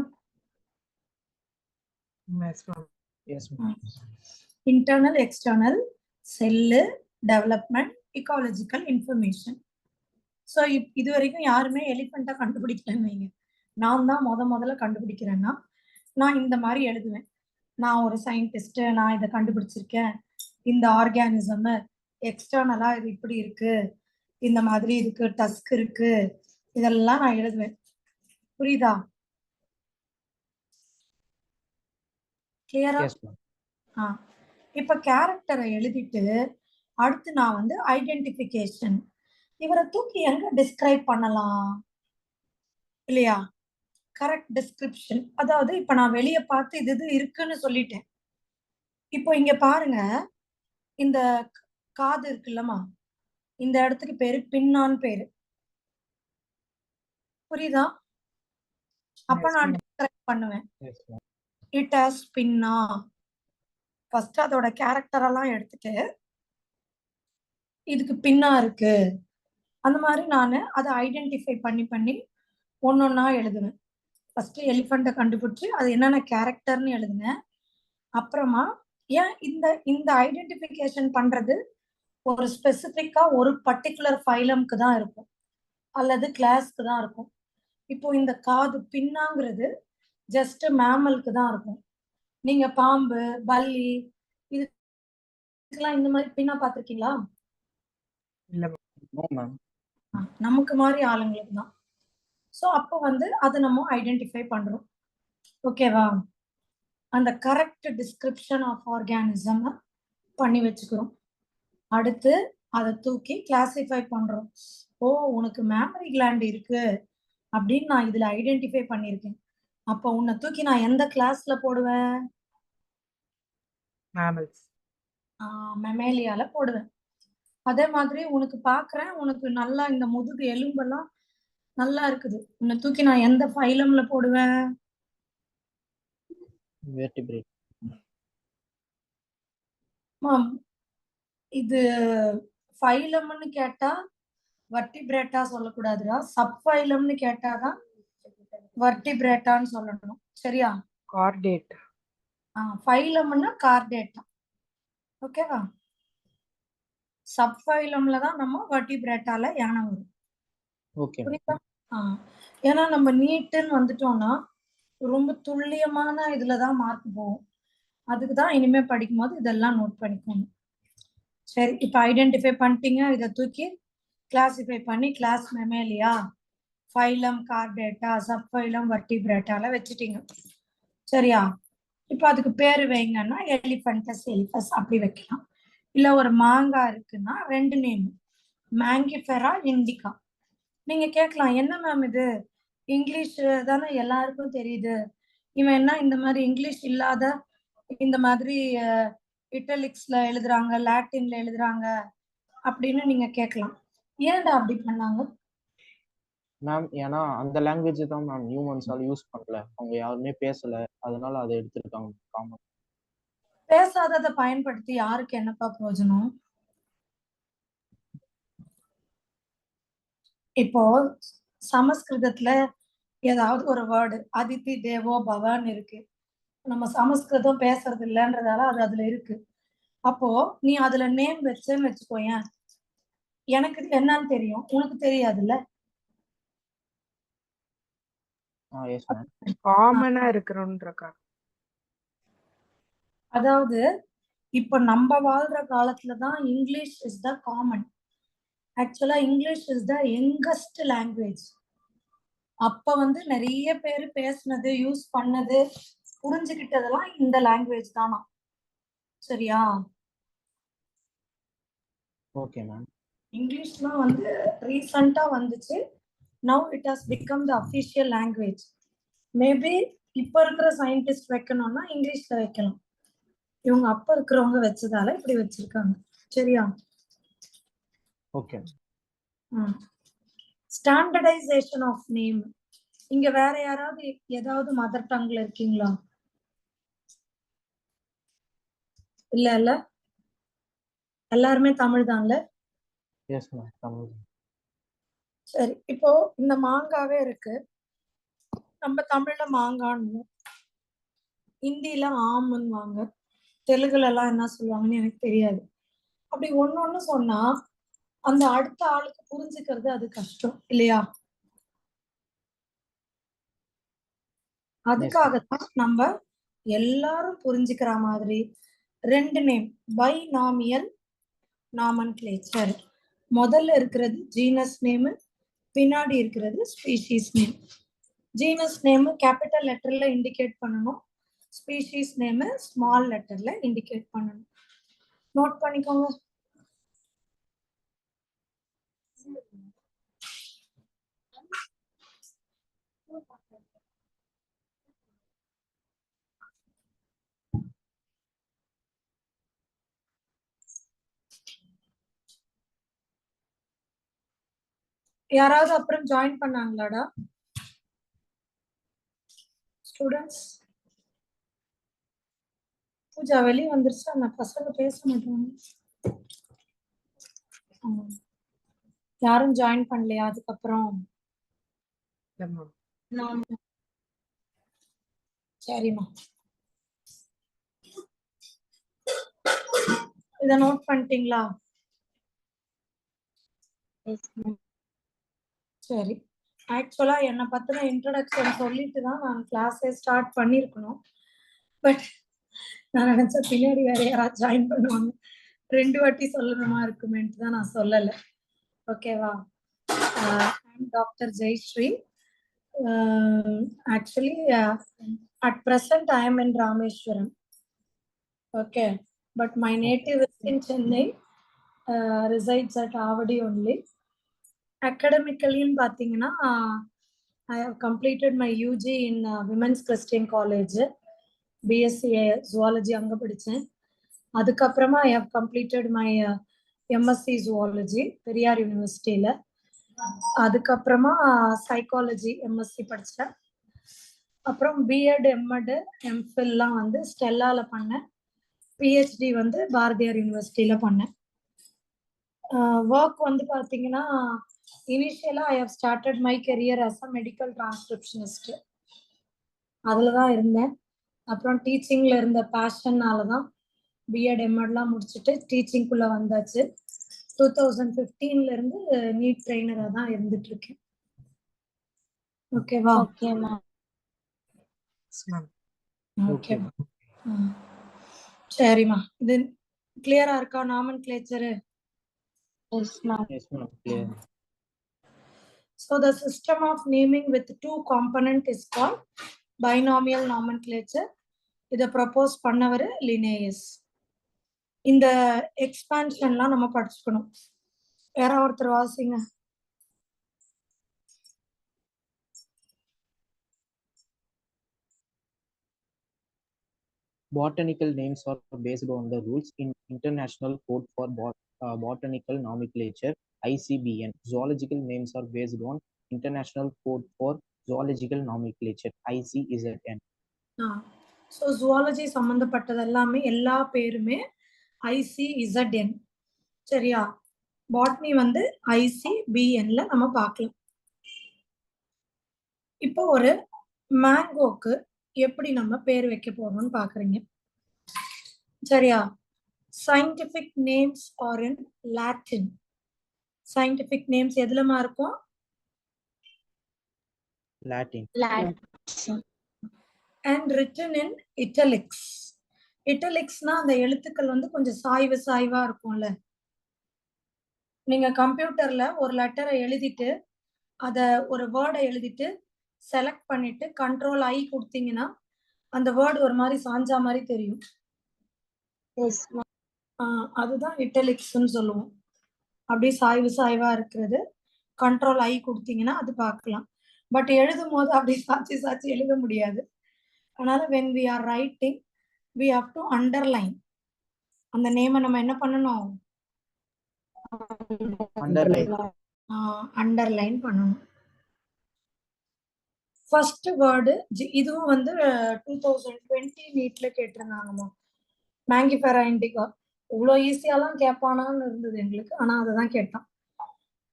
Internal, external, cell, development, ecological information. So இது வரைக்கும் யாருமே எலிஃபெண்ட்டை கண்டுபிடிக்கலன்னு வைங்க. நான் தான் முதல்ல கண்டுபிடிக்கிறேன்னா நான் இந்த மாதிரி எழுதுவேன், நான் ஒரு சயின்டிஸ்ட், நான் இதை கண்டுபிடிச்சிருக்கேன், இந்த ஆர்கானிசம் எக்ஸ்டர்னலா இது இப்படி இருக்கு, இந்த மாதிரி இருக்கு, டஸ்க் இருக்கு, இதெல்லாம் நான் எழுதுவேன். புரியுதா? கிளியரா? Yes, ma'am. இப்ப கேரக்டரை எழுதிட்டு அடுத்து நான் வந்து ஐடென்டிபிகேஷன். இவரை தூக்கி எங்க டிஸ்கிரைப் பண்ணலாம் இல்லையா? Correct description. அதாவது இப்ப நான் வெளிய பார்த்து இது இது இருக்குன்னு சொல்லிட்டேன். இப்போ இங்க பாருங்க, இந்த காது இருக்குல்லம்மா, இந்த இடத்துக்கு பேரு பின்னான்னு பேரு. புரியுதா? அப்ப Yes, நான் ma'am. டிஸ்கிரைப் பண்ணுவேன். Yes, ma'am. இட் ஹாஸ் பின்னா. ஃபர்ஸ்ட் அதோட கேரக்டர் எல்லாம் எடுத்துட்டு இதுக்கு பின்னா இருக்கு. அந்த மாதிரி நான் அதை ஐடென்டிஃபை பண்ணி ஒன்னொன்னா எழுதுவேன். ஃபர்ஸ்ட் எலிஃபண்ட்டை கண்டுபிடிச்சு அது என்னென்ன கேரக்டர்னு எழுதுனேன். அப்புறமா ஏன் இந்த ஐடென்டிஃபிகேஷன் பண்றது ஒரு ஸ்பெசிஃபிக்கா ஒரு பர்டிகுலர் ஃபைலம்க்கு தான் இருக்கும் அல்லது கிளாஸ்க்கு தான் இருக்கும். இப்போ இந்த காது பின்னாங்கிறது ஜஸ்ட் மேமலுக்கு தான் இருக்கும். நீங்க பாம்பு, பல்லி இதுக்கெல்லாம் இந்த மாதிரி பின்னா பார்த்திருக்கீங்களா? இல்ல No, ma'am. நமக்கு மாதிரி ஆளுங்களுக்கு தான். ஸோ அப்போ வந்து அதை நம்ம ஐடென்டிஃபை பண்றோம். ஓகேவா? அந்த கரெக்ட் டிஸ்கிரிப்ஷன் ஆஃப் ஆர்கானிசம் பண்ணி வச்சுக்கிறோம். அடுத்து அதை தூக்கி கிளாசிஃபை பண்றோம். ஓ, உனக்கு மேமரி கிளாண்ட் இருக்கு அப்படின்னு நான் இதுல ஐடென்டிஃபை பண்ணியிருக்கேன். அப்போ உன்னை தூக்கி நான் எந்த கிளாஸ்ல போடுவேன்? mammals. மெமேலியால போடுவேன். அதே மாதிரி உனக்கு பாக்குறேன், உனக்கு நல்லா இந்த முதுகு எலும்பெல்லாம் நல்லா இருக்குது, உன்னை தூக்கி நான் எந்த ஃபைலம்ல போடுவேன்? Vertebrate. இது ஃபைலம்னு கேட்டா வர்டிபிரேட்டா சொல்லக்கூடாதுடா, சப் ஃபைலம்னு கேட்டாதான் வர்டிபிரேட்டான்னு சொல்லணும். சரியா? Chordate. ஃபைலம்னா கார்டேட்டா. ஓகேவா? சப் ஃபைலம்ல தான் நம்ம வர்டிபிரேட்டால யானை வரும். Okay. புரியுதா? ஏன்னா நம்ம நீட்டுன்னு வந்துட்டோம்னா ரொம்ப துல்லியமான இதுலதான் மார்க் போகும். அதுக்கு தான் இனிமே படிக்கும்போது இதெல்லாம் நோட் பண்ணிக்கணும். சரி, இப்ப ஐடென்டிஃபை பண்ணிட்டீங்க. இதை தூக்கி கிளாசிஃபை பண்ணி class mammalia, phylum chordata, sub phylum வர்டிபிரேட்டால வச்சுட்டீங்க. சரியா? இப்ப அதுக்கு பேரு வைங்கன்னா எலிஃபண்டஸ், எலிஃபஸ் அப்படி வைக்கலாம். இல்ல ஒரு மாங்காய் இருக்குன்னா 2 நேம், மேங்கிஃபெரா, இண்டிகா. நீங்க கேட்கலாம், என்ன மேம் இது இங்கிலீஷ் தானே எல்லாருக்கும் தெரியுது, இவன் என்ன இந்த மாதிரி இங்கிலீஷ் இல்லாத இந்த மாதிரி இட்டலிக்ஸ்ல எழுதுறாங்க, லாட்டின்ல எழுதுறாங்க அப்படின்னு நீங்க கேட்கலாம். ஏன்டா அப்படி பண்ணாங்க? மேம், ஏன்னா அந்த லாங்குவேஜ் தான் மேம் ஹியூமன்ஸால யூஸ் பண்ணல, அவங்க யாருமே பேசல, அதனால அதை எடுத்திருக்காங்க. காமன். பேசாததை பயன்படுத்தி யாருக்கு என்னப்பா பிரயோஜனம்? இப்போ சமஸ்கிருதத்துல ஏதாவது ஒரு வேர்டு அதித்தி தேவோ பவன் இருக்கு, நம்ம சமஸ்கிருதம் பேசுறது இல்லைன்றதால அது அதுல இருக்கு. அப்போ நீ அதுல நேம் வச்சேன்னு வச்சுக்கோயேன், எனக்கு என்னன்னு தெரியும், உனக்கு தெரியாதுல்ல. Yes ma'am. காமனா இருக்கிறோன்றக்கா. அதாவது இப்ப நம்ம வாழ்ற காலத்துலதான் இங்கிலீஷ் இஸ் த காமன். ஆக்சுவலா English is the youngest language. அப்ப வந்து நிறைய பேர் பேசுனது, யூஸ் பண்ணது, புரிஞ்சுக்கிட்டதெல்லாம் இந்த லாங்குவேஜ் தானா. சரியா? Okay ma'am. இங்கிலீஷ்லாம் வந்து ரீசெண்டா வந்துச்சு. Now it has become the official language. Maybe இப்ப இருக்கிற சயின்டிஸ்ட் வைக்கணும்னா இங்கிலீஷ்ல வைக்கலாம். இவங்க அப்ப இருக்கிறவங்க வச்சதால இப்படி வச்சிருக்காங்க. சரியா? ஓகே. Standardisation of name. இங்க வேற யாராவது ஏதாவது மதர் டங்ல இருக்கீங்களா? இல்ல எல்லாருமே தமிழ் தான்ல? Yes ma'am, Tamil. சரி, இப்போ இந்த மாங்காவே இருக்கு, நம்ம தமிழ்ல மாங்கான்னு, ஹிந்தில ஆம்னுவாங்க, தெலுங்குல எல்லாம் என்ன சொல்லுவாங்கன்னு எனக்கு தெரியாது. அப்படி ஒண்ணு சொன்னா அந்த அடுத்த ஆளுக்கு புரிஞ்சுக்கிறது அது கஷ்டம் இல்லையா? அதுக்காகத்தான் நம்ம எல்லாரும் புரிஞ்சுக்கிற மாதிரி 2 நேம், பைனாமியல் நாமன்கிளேச்சர். முதல்ல இருக்கிறது ஜீனஸ் நேம், பின்னாடி இருக்கிறது species name. Genus name capital லெட்டர்ல இண்டிகேட் பண்ணணும், ஸ்பீஷீஸ் நேம் ஸ்மால் லெட்டர்ல இண்டிகேட் பண்ணணும். நோட் பண்ணிக்கோங்க. யாராவது அப்புறம் ஜாயின் பண்ணாங்களாடா ஸ்டூடெண்ட்ஸ்? பூஜா வெளியே வந்துருச்சு, அந்த பசங்க பேச மாட்டாங்க. யாரும் ஜாயின் பண்ணலையா அதுக்கப்புறம்? சரிம்மா, இத நோட் பண்ணிட்டீங்களா? சரி, ஆக்சுவலா என்னை பத்தின இன்ட்ரோடக்ஷன் சொல்லிட்டு தான் நான் கிளாஸே ஸ்டார்ட் பண்ணிருக்கணும். பட் நான் நினைச்ச பின்னாடி வேற யாராவது ஜாயின் பண்ணுவாங்க, 2 வாட்டி சொல்லணுமா இருக்குமேன்ட்டு தான் நான் சொல்லலை. ஓகேவா? I'm Dr. Jayashree. Actually, at present I am in Rameshwaram. Okay, but my native is in Chennai. Resides at Avadi only. Academically, in Pathingana, I have completed my UG in Women's Christian College, BSc Zoology anga padichen. Adukapprama I have completed my MSc Zoology Periyar University la. அதுக்கப்புறமா சைக்காலஜி எம்எஸ்சி படிச்சேன். அப்புறம் பிஎட் எம்எட் எம்ஃபில்லாம் வந்து ஸ்டெல்லால பண்ணேன். பிஹெச்டி வந்து பாரதியார் யூனிவர்சிட்டியில பண்ணேன். ஒர்க் வந்து பார்த்தீங்கன்னா இனிஷியலாக I have started my career as a medical transcriptionist. அதில் தான் இருந்தேன். அப்புறம் டீச்சிங்கில் இருந்த பேஷன்னால தான் பிஎட் எம்எட்லாம் முடிச்சுட்டு டீச்சிங்குள்ளே வந்தாச்சு. 2015ல இருந்து நீட் ட்ரெயினரா தான் இருந்துட்டு இருக்கேன். ஓகேவா? ஓகேமா. ஓகே, சரிம்மா. இது கிளியரா இருக்கா nomenclature? Yes ma'am. Yes, ma'am. Clear. So the system of naming with 2 component is called binomial nomenclature. இத ப்ரொபோஸ் பண்ணவர் லினேயஸ். இந்த எக்ஸ்பான்ஷன்லாம் நம்ம படிச்சுக்கணும். யாரா ஒருத்தர் வாசிங்க. Botanical names are based on the rules in International Code for Botanical Nomenclature (ICBN). Zoological names are based on International Code for Zoological Nomenclature (ICZN). So zoology சம்மந்தப்பட்டது எல்லாமே எல்லா பேருமே ICZN. சரியா? பாட்னி வந்து ICBNல நம்ம பார்க்கலாம். இப்போ ஒரு மேங்கோக்கு எப்படி நம்ம பேர் வைக்க போறோம்னு பாக்குறீங்க. சரியா? Scientific names are in Latin. Scientific names எதுலமா இருக்கும்? Latin. And written in italics. Italicsனா அந்த எழுத்துக்கள் வந்து கொஞ்சம் சாய்வா இருக்கும்ல. நீங்க கம்ப்யூட்டர்ல ஒரு லெட்டரை எழுதிட்டு அத ஒரு வேர்டை எழுதிட்டு செலக்ட் பண்ணிட்டு கண்ட்ரோல் ஐ கொடுத்தீங்கன்னா அந்த வேர்டு ஒரு மாதிரி சாஞ்சா மாதிரி தெரியும். அதுதான் இட்டலிக்ஸ்ன்னு சொல்லுவோம். அப்படியே சாய்வா இருக்கிறது. கண்ட்ரோல் ஐ கொடுத்தீங்கன்னா அது பார்க்கலாம். பட் எழுதும் போது அப்படி சாட்சி எழுத முடியாது. அதனால when we are writing we have to underline. அந்த நேமை நம்ம என்ன பண்ணணும்? அண்டர்லைன் பண்ணணும். ஃபர்ஸ்ட் வேர்டு இதுவும் வந்து 2020 நீட்ல கேட்டிருந்தாங்கம்மா. மேங்கிஃபெரா இண்டிகா. இவ்வளோ ஈஸியாலாம் கேட்பானான்னு இருந்தது எங்களுக்கு. ஆனா அதுதான் கேட்டான்.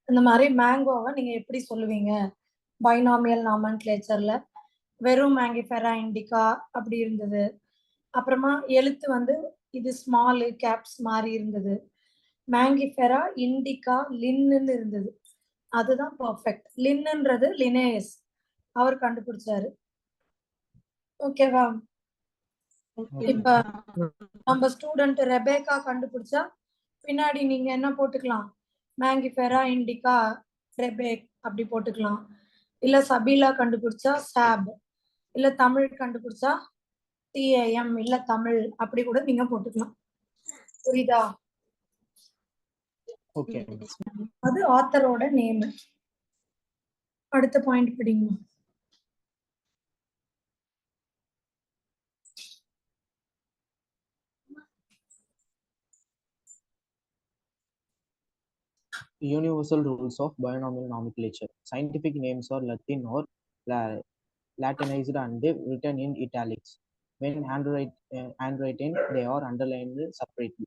இந்த மாதிரி மேங்கோவை நீங்க எப்படி சொல்லுவீங்க பைனாமியல் நாமன்கிளேச்சர்ல? வெறும் மேங்கிஃபெரா இண்டிகா அப்படி இருந்தது. அப்புறமா எழுத்து வந்து இது ஸ்மால் கேப்ஸ் மாதிரி இருந்தது. மேங்கிஃபெரா இண்டிகா லின்னு இருந்தது. அதுதான் பர்ஃபெக்ட். லின்னுன்றது லினேயஸ் அவர் கண்டுபிடிச்சாரு. ஓகேவா? இப்ப நம்ம ஸ்டூடெண்ட் ரெபேக்கா கண்டுபிடிச்சா பின்னாடி நீங்க என்ன போட்டுக்கலாம்? மேங்கிஃபெரா இண்டிகா அப்படி போட்டுக்கலாம். இல்ல சபீலா கண்டுபிடிச்சா சாப், இல்ல தமிழ் கண்டுபிடிச்சா TAM, இல்ல தமிழ் அப்படி கூட நீங்க போட்டுக்கலாம். புரியுதா? ஓகே. அது ஆத்தரோட நேம். அடுத்த பாயிண்ட் படிங்க. Universal rules of binomial nomenclature. Scientific names are Latin or Latinized and written in italics. When handwritten, they are underlined separately.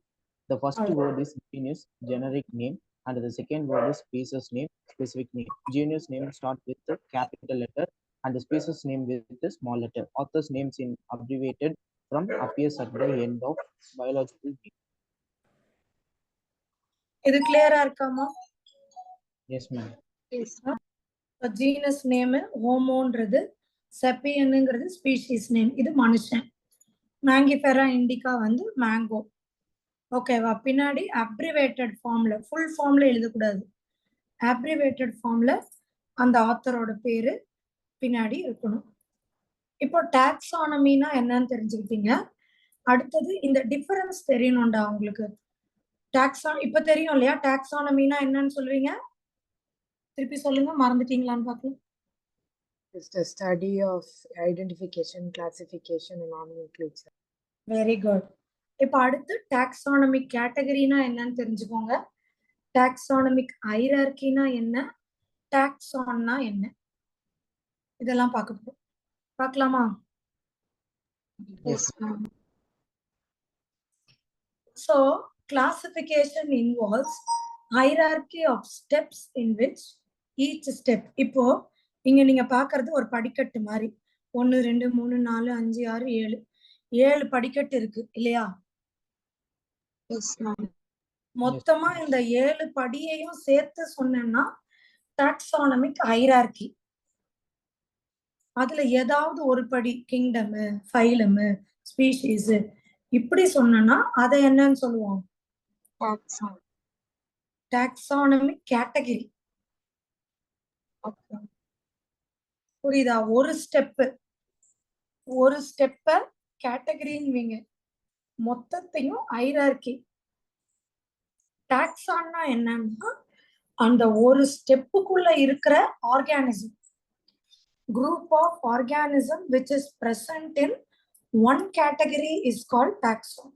The first word is genus, generic name, and the second word is species name, specific name. Genus name start with the capital letter and the species name with the small letter. Author's names in abbreviated from appears at the end of biological name. இது கிளியரா இருக்காமா? Yes, ma'am. ஜீனஸ் நேம் ஹோமோன்றது, செப்பியனுங்கிறது ஸ்பீஷீஸ் நேம், இது மனுஷன். மேங்கிஃபெரா இண்டிகா வந்து மேங்கோ. ஓகேவா? பின்னாடி அப்ரிவேட்டட் ஃபார்ம்ல, ஃபுல் ஃபார்ம்ல எழுதக்கூடாது. அப்ரிவேட்டட் ஃபார்ம்ல அந்த ஆத்தரோட பேரு பின்னாடி இருக்கணும். இப்போ டாக்ஸானமினா என்னன்னு தெரிஞ்சுக்கிட்டீங்க. அடுத்தது இந்த டிஃபரன்ஸ் தெரியணும்டா உங்களுக்கு. இப்ப தெரியும் இல்லையா? டாக்ஸானமினா என்னன்னு சொல்லுவீங்க? திருப்பி சொல்லுங்க, மறந்துட்டீங்களான்னு பார்க்கலாம். It's the study of identification, classification, and nomenclature. Very good. இப்போ அடுத்து டாக்ஸானமிக் கேட்டகரினா என்னன்னு தெரிஞ்சுக்கோங்க. டாக்ஸானமிக் ஹைரார்கினா என்ன, டாக்ஸான்னா என்ன, இதெல்லாம் பார்க்கலாமா? Yes. So classification involves hierarchy of steps in which each step. இப்போ இங்க நீங்க பாக்குறது ஒரு படிக்கட்டு மாதிரி. 1 2 3 4 5 6 7 7 படிக்கட்டு இருக்கு இல்லையா? மொத்தமா இந்த 7 படியையும் சேர்த்து சொன்னேன்னா டாக்ஸானமிக் ஹைரார்கி. அதுல ஏதாவது ஒரு படி, கிங்டம், ஃபைலம், ஸ்பீஷீஸ் இப்படி சொன்னா அதை என்னன்னு சொல்லுவோம்? Taxonomic category. புரியுதா? ஒரு ஸ்டெப்ப கேட்டகரின்னு மொத்தத்தையும் ஹைரார்கி. டாக்ஸான்னா என்னன்னா அந்த ஒரு ஸ்டெப்புக்குள்ள இருக்கிற organism, group of organism which is present in one category is called taxon.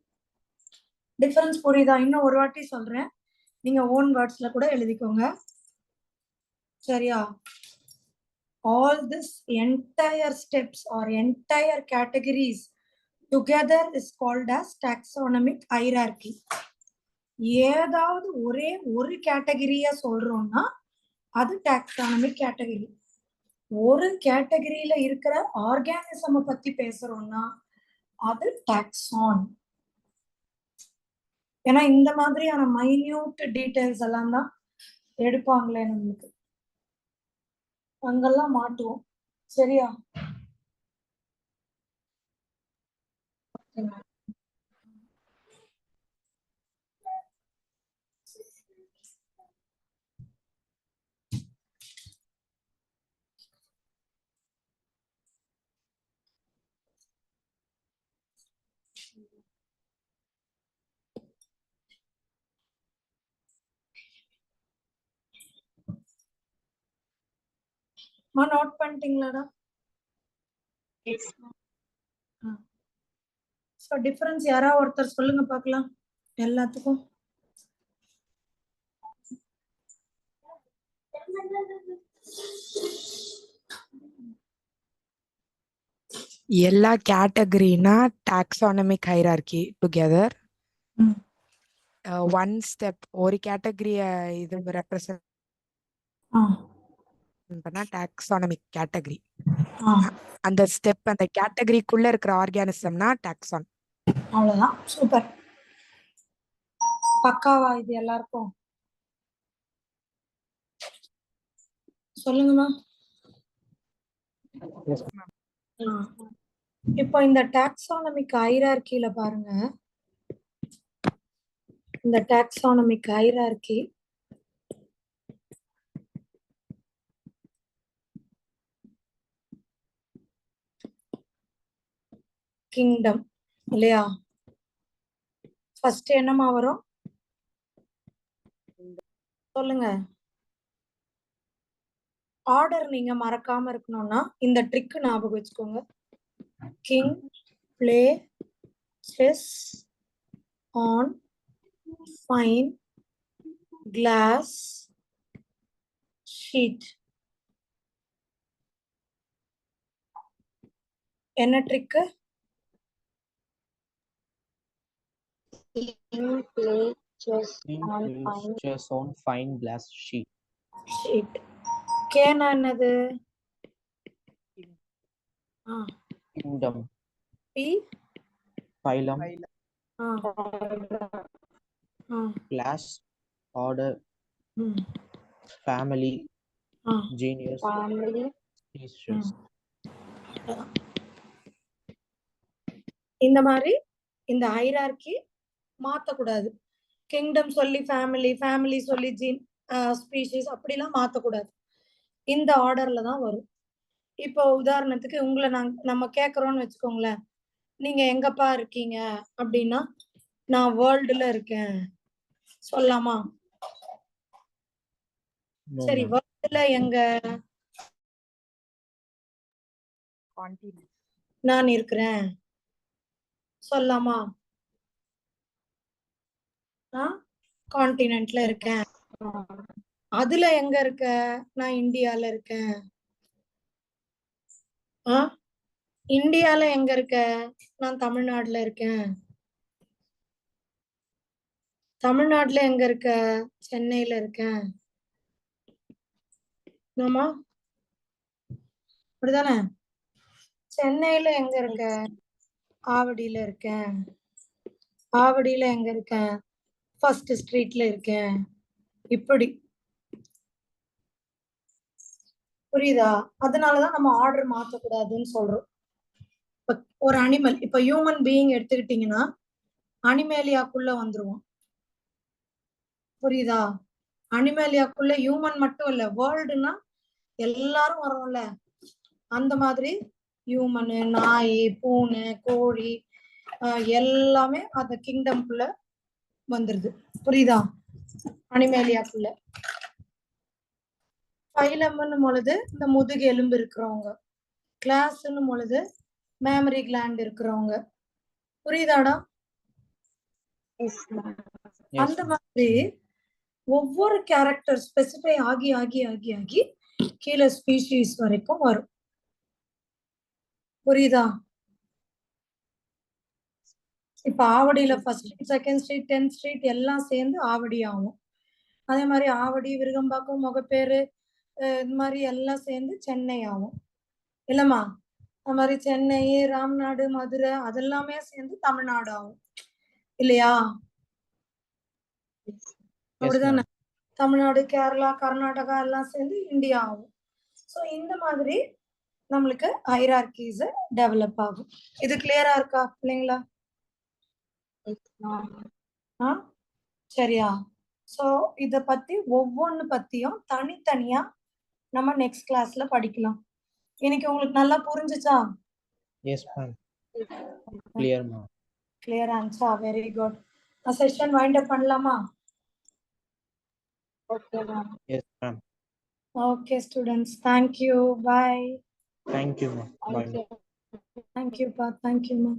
Difference புரியுதா? இன்னும் ஒரு வாட்டி சொல்றேன், நீங்க ஓன் வேர்ட்ஸ்ல கூட எழுதிக்கோங்க. சரியா? All this entire steps or entire categories together is called as taxonomic hierarchy. ஏதாவது ஒரே ஒரு கேட்டகரிய சொல்றோம்னா அது டாக்ஸானமிக் கேட்டகரி. ஒரு கேட்டகரியில இருக்கிற ஆர்கானிசம் பத்தி பேசுறோம்னா அது டாக்ஸான். ஏன்னா இந்த மாதிரியான மைன்யூட் டீடைல்ஸ் எல்லாம் தான் எடுப்பாங்களே நம்மளுக்கு, அங்கெல்லாம் மாட்டுவோம். சரியா? நோட் பண்ணிட்டீங்களாடா? ஸோ டிஃபரன்ஸ் யாராவது ஒருத்தர் சொல்லுங்க பார்க்கலாம் எல்லாத்துக்கும். எல்லா கேட்டகரினா taxonomic hierarchy together. One step ஒரு கேட்டகரிய இது ரெப்ரசன்ட் பண்ணா டாக்ஸானமிக் கேட்டகரி. அந்த ஸ்டெப் அந்த கேட்டகரிக்குள்ள இருக்கிற ஆர்கானிசம்னா டாக்ஸான். அவ்வளவுதான். சூப்பர். பக்காவா இது எல்லாருக்கும்? சொல்லுங்கம்மா. இப்போ இந்த டாக்ஸானமிக் ஹைரார்கில பாருங்க, இந்த டாக்ஸானமிக் ஹைரார்கி கிங்டம் இல்லையா? ஃபர்ஸ்ட் என்னமா வரும் சொல்லுங்க. ஆர்டர் நீங்க மறக்காம இருக்கணும்னா இந்த ட்ரிக் ஞாபகம் வச்சுக்கோங்க. King play chess on fine glass sheet. என்ன trick? King play chess King on plays fine chess on fine glass sheet. Sheet. கேனா என்னது? Kingdom. பி Phylum. Class. Order. Family. Genius. family. Species. இந்த மாதிரி இந்த ஹைரார்கி மாத்தக்கூடாது. கிங்டம் சொல்லி ஃபேமிலி, ஃபேமிலி சொல்லி ஜீன் ஸ்பீஷிஸ் அப்படிலாம் மாத்தக்கூடாது. இந்த ஆர்டர்ல தான் வரும். இப்போ உதாரணத்துக்கு உங்களை நம்ம கேட்குறோம்னு வச்சுக்கோங்களேன், நீங்க எங்கப்பா இருக்கீங்க அப்படின்னா நான் வேர்ல்டுல இருக்கேன் சொல்லலாமா? சரி, வேர்ல்டுல எங்க நான் இருக்கிறேன் சொல்லலாமா? கான்டினென்ட்ல இருக்கேன். அதுல எங்க இருக்க? நான் இந்தியால இருக்கேன். இந்தியால எங்க இருக்க? நான் தமிழ்நாட்டுல இருக்கேன். தமிழ்நாட்டுல எங்க இருக்க? சென்னையில இருக்கேன். ஆமா, அப்படிதானே? சென்னையில எங்க இருக்க? ஆவடியில இருக்கேன். ஆவடியில எங்க இருக்கேன்? ஃபர்ஸ்ட் ஸ்ட்ரீட்ல இருக்கேன். இப்படி புரியுதா? அதனாலதான் நம்ம ஆர்டர் மாத்தக்கூடாதுன்னு சொல்றோம். ஒரு அனிமல், இப்ப ஹியூமன் பீயிங் எடுத்துக்கிட்டீங்கன்னா அனிமேலியாக்குள்ள வந்துருவோம். புரியுதா? அனிமேலியாக்குள்ள ஹியூமன் மட்டும் இல்ல, வேர்ல்டுனா எல்லாரும் வரோம்ல, அந்த மாதிரி ஹியூமனு, நாய், பூனை, கோழி எல்லாமே அந்த கிங்டம்குள்ள வந்துருது. புரியுதா? அனிமேலியாக்குள்ள. ஃபைலம்னு பொழுது இந்த முதுகு எலும்பு இருக்கிறவங்க, கிளாஸ்ன்னு பொழுது மேமரி கிளாண்ட் இருக்கிறவங்க. புரியுதாடா? அந்த மாதிரி ஒவ்வொரு கேரக்டர் ஸ்பெசிஃபை ஆகி ஆகி ஆகி ஆகி கீழே ஸ்பீஷீஸ் வரைக்கும் வரும். புரியுதா? இப்ப ஆவடியில first street, second street, 10th street எல்லாம் சேர்ந்து ஆவடி ஆகும். அதே மாதிரி ஆவடி, விருகம்பாக்கம், முகப்பேரு இந்த மாதிரி எல்லாம் சேர்ந்து சென்னை ஆகும் இல்லம்மா? அது மாதிரி சென்னை, ராம்நாடு, மதுரை அதெல்லாமே சேர்ந்து தமிழ்நாடு ஆகும் இல்லையா? அப்படிதானே? தமிழ்நாடு, கேரளா, கர்நாடகா எல்லாம் சேர்ந்து இந்தியா ஆகும். ஸோ இந்த மாதிரி நம்மளுக்கு ஹைரார்கிஸ் டெவலப் ஆகும். இது கிளியரா இருக்கா பிள்ளைங்களா? சரியா? ஸோ இத பத்தி ஒவ்வொன்னு பத்தியும் தனித்தனியா நம்ம நெக்ஸ்ட் கிளாஸ்ல படிக்கலாம். இன்னைக்கு உங்களுக்கு நல்லா புரிஞ்சுச்சா? Yes, ma'am. Clear, ma'am. Clear answer. Very good. Session wind up பண்ணலாமா? Okay, ma'am. Yes, ma'am. Okay, students. Thank you. Bye. Thank you, ma'am. Bye. Thank you. Thank you, Pa. Thank you, ma'am.